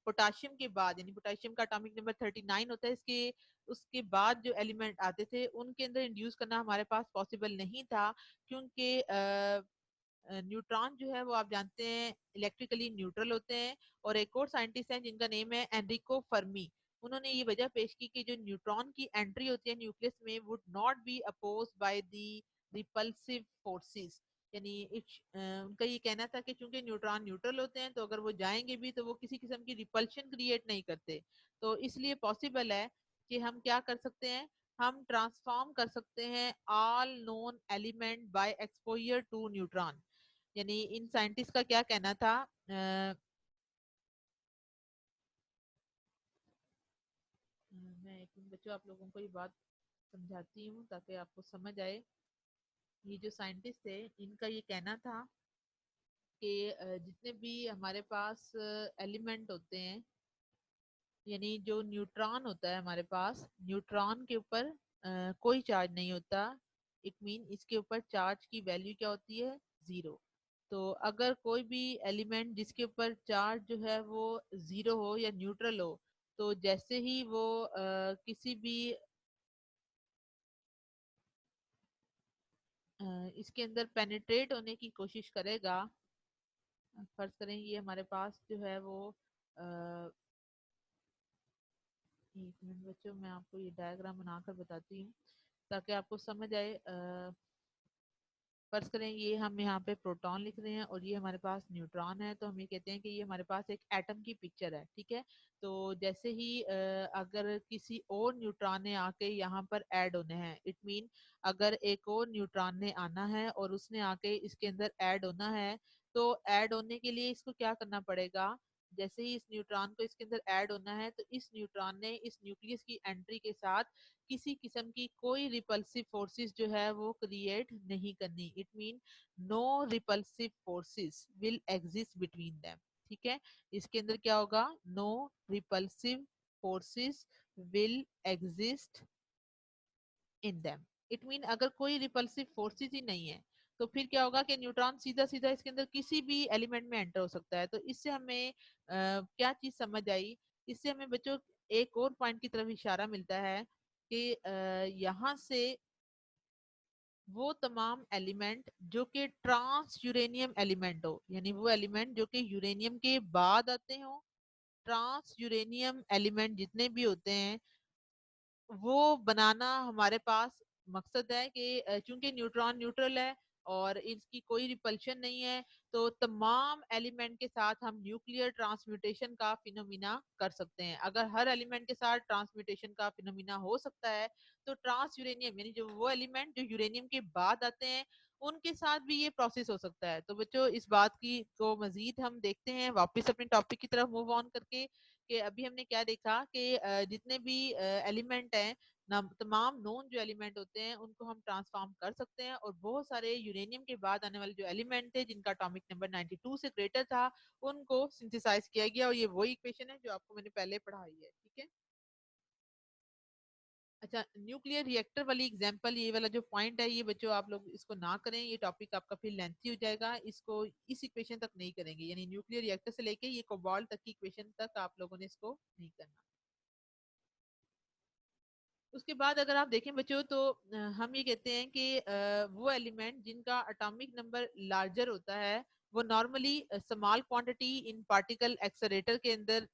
पोटाशियम के बाद, यानी पोटाशियम का एटॉमिक नंबर 39 होता है, इसके उसके बाद जो एलिमेंट आते थे उनके अंदर इंड्यूस करना हमारे पास पॉसिबल नहीं था, क्योंकि न्यूट्रॉन जो है वो आप जानते हैं इलेक्ट्रिकली न्यूट्रल होते हैं। और एक और साइंटिस्ट हैं जिनका नेम है एनरिको फर्मी, उन्होंने ये वजह पेश की कि जो न्यूट्रॉन की एंट्री होती है न्यूक्लियस में would not be oppose by the repulsive forces. यानी उनका ये कहना था कि चूंकि न्यूट्रॉन न्यूट्रल होते हैं तो अगर वो जाएंगे भी तो वो किसी किस्म की रिपल्शन क्रिएट नहीं करते। तो इसलिए पॉसिबल है कि हम क्या कर सकते हैं, हम ट्रांसफॉर्म कर सकते हैं all known element by exposure to neutron. यानी इन साइंटिस्ट का क्या कहना था, मैं एक मिनट बच्चों आप लोगों को ये बात समझाती हूँ ताकि आपको समझ आए। ये जो साइंटिस्ट थे इनका ये कहना था कि जितने भी हमारे पास एलिमेंट होते हैं, यानी जो न्यूट्रॉन होता है हमारे पास, न्यूट्रॉन के ऊपर कोई चार्ज नहीं होता। इट मीन इसके ऊपर चार्ज की वैल्यू क्या होती है, जीरो। तो अगर कोई भी एलिमेंट जिसके ऊपर चार्ज जो है वो जीरो हो या न्यूट्रल हो, तो जैसे ही वो किसी भी इसके अंदर पेनिट्रेट होने की कोशिश करेगा, फर्ज करें ये हमारे पास जो है वो एक मिनट बच्चों मैं आपको ये डायग्राम बनाकर बताती हूँ ताकि आपको समझ आए। फर्ज करें ये हम यहाँ पे प्रोटॉन लिख रहे हैं और ये हमारे पास न्यूट्रॉन है, तो हम ये कहते हैं कि ये हमारे पास एक एटम की पिक्चर है, ठीक है। तो जैसे ही अगर किसी और न्यूट्रॉन ने आके यहाँ पर ऐड होने हैं, इट मीन अगर एक और न्यूट्रॉन ने आना है और उसने आके इसके अंदर ऐड होना है, तो ऐड होने के लिए इसको क्या करना पड़ेगा, जैसे ही इस न्यूट्रॉन को इसके अंदर ऐड होना है तो इस न्यूट्रॉन ने इस न्यूक्लियस की एंट्री के साथ किसी किस्म की कोई रिपल्सिव फोर्सेस जो है वो क्रिएट नहीं करनी। It mean no repulsive forces will exist between them, ठीक है। इसके अंदर क्या होगा, no repulsive forces will exist in them. It mean अगर कोई रिपल्सिव फोर्सेस ही नहीं है तो फिर क्या होगा कि न्यूट्रॉन सीधा सीधा इसके अंदर किसी भी एलिमेंट में एंटर हो सकता है। तो इससे हमें क्या चीज समझ आई, इससे हमें बच्चों एक और पॉइंट की तरफ इशारा मिलता है कि यहाँ से वो तमाम एलिमेंट जो कि ट्रांस यूरेनियम एलिमेंट हो, यानी वो एलिमेंट जो कि यूरेनियम के बाद आते हो, ट्रांस यूरेनियम एलिमेंट जितने भी होते हैं वो बनाना हमारे पास मकसद है कि चूंकि न्यूट्रॉन न्यूट्रल है और इसकी कोई रिपल्शन नहीं है, तो तमाम एलिमेंट के साथ हम न्यूक्लियर ट्रांसम्यूटेशन का फिनोमिना कर सकते हैं। अगर हर एलिमेंट के साथ ट्रांसम्यूटेशन का फिनोमिना हो सकता है तो ट्रांस यूरेनियम यानी जो वो एलिमेंट जो यूरेनियम के बाद आते हैं उनके साथ भी ये प्रोसेस हो सकता है। तो बच्चों इस बात की को मजीद हम देखते हैं वापस अपने टॉपिक की तरफ मूव ऑन करके, कि अभी हमने क्या देखा कि जितने भी एलिमेंट हैं ना, तमाम नोन जो एलिमेंट होते हैं उनको हम ट्रांसफॉर्म कर सकते हैं। और बहुत सारे यूरेनियम के बाद आने वाले जो एलिमेंट थे जिनका एटॉमिक नंबर 92 से ग्रेटर था उनको सिंथेसाइज किया गया। और ये वही इक्वेशन है जो आपको मैंने पहले पढ़ाई है, ठीक है। अच्छा, न्यूक्लियर रिएक्टर वाली एग्जांपल, ये वाला जो पॉइंट है ये बच्चों आप लोग इसको ना करें, ये टॉपिक आपका फिर लेंथी हो जाएगा, इसको इस इक्वेशन तक नहीं करेंगे। यानी न्यूक्लियर रिएक्टर से लेके ये कोबाल्ट तक की इक्वेशन तक आप लोगों ने इसको नहीं करना। उसके बाद अगर आप देखें बच्चों तो हम ये कहते हैं कि वो एलिमेंट जिनका एटॉमिक नंबर लार्जर होता है वो normally small quantity in particle accelerator के अंदर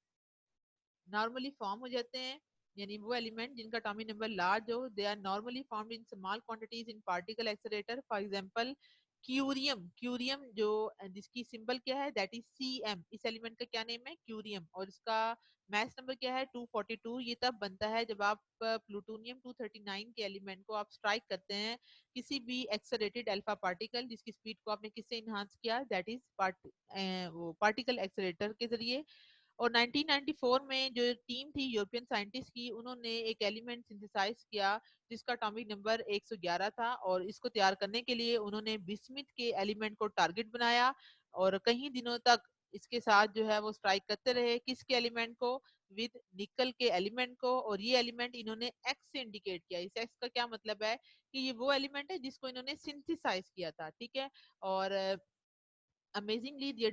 नॉर्मली फॉर्म हो जाते हैं। यानी वो एलिमेंट जिनका एटॉमिक नंबर लार्ज हो, they are normally found in small quantities in particle accelerator. For example curium, curium जो जिसकी सिंबल क्या है, दैट इज Cm। इस एलिमेंट का क्या नेम है, क्यूरियम, और इसका मैस नंबर क्या है, 242। ये तब बनता है जब आप प्लूटोनियम 239 के एलिमेंट को आप स्ट्राइक करते हैं किसी भी एक्सेलरेटेड अल्फा पार्टिकल जिसकी स्पीड को आपने किससे इनहांस किया, दैट इज वो पार्टिकल एक्सेलरेटर के जरिए। और 1994 में जो टीम थी यूरोपियन साइंटिस्ट की, उन्होंने एक एलिमेंट सिंथेसाइज किया जिसका एटॉमिक नंबर 111 था, और इसको तैयार करने के लिए उन्होंने बिस्मिथ के एलिमेंट को टारगेट बनाया और कई दिनों तक इसके साथ जो है वो स्ट्राइक करते रहे। किसके एलिमेंट को, विद निकल के एलिमेंट को। और ये एलिमेंट इन्होंने एक्स से इंडिकेट किया। इस एक्स का क्या मतलब है कि ये वो एलिमेंट है जिसको इन्होंने सिंथेसाइज किया था, ठीक है। और amazingly, their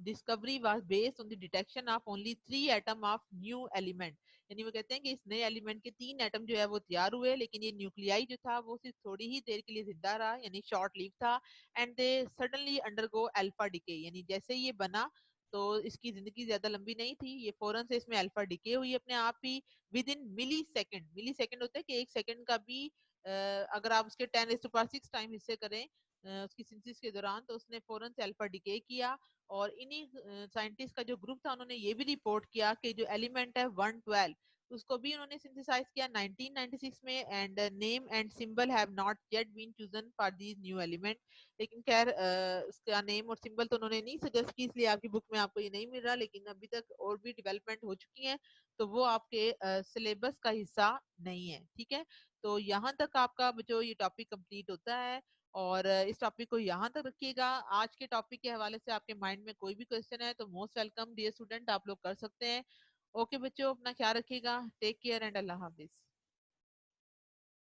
discovery was based on the detection of only 3 atom of new element। यानी वो कहते हैं कि इस नए एलिमेंट के 3 एटम जो है वो तैयार हुए, लेकिन ये न्यूक्लियाई जो था वो सिर्फ थोड़ी ही देर के लिए जिंदा रहा, यानी शॉर्ट लिव था। And they suddenly undergo alpha decay, यानी जैसे ये बना तो इसकी जिंदगी ज्यादा लंबी नहीं थी, ये फौरन से इसमें अल्फा डिके हुई अपने आप ही। Within millisecond, millisecond होता है कि एक सेकेंड का भी अगर आप उसके 10⁻⁶ टाइम हिस्से करें उसकी सिंथेसिस के दौरान, तो उसने फौरन से अल्फा डिके किया। और इन्हीं साइंटिस्ट का जो ग्रुप था उन्होंने ये भी रिपोर्ट किया कि जो एलिमेंट है 112 उसको भी उन्होंने सिंथेसाइज किया 1996 में। And name and symbol have not yet been chosen for these new element. लेकिन खैर उसका नेम और सिंबल तो उन्होंने नहीं सजेस्ट की, इसलिए आपकी बुक में आपको ये नहीं मिल रहा, लेकिन अभी तक और भी डेवलपमेंट हो चुकी है, तो वो आपके सिलेबस का हिस्सा नहीं है, ठीक है। तो यहाँ तक आपका जो ये टॉपिक कंप्लीट होता है, और इस टॉपिक को यहाँ तक रखिएगा। आज के टॉपिक के हवाले से आपके माइंड में कोई भी क्वेश्चन है तो मोस्ट वेलकम डियर स्टूडेंट, आप लोग कर सकते हैं। ओके बच्चों, अपना ख्याल रखिएगा। टेक केयर एंड अल्लाह हाफिज।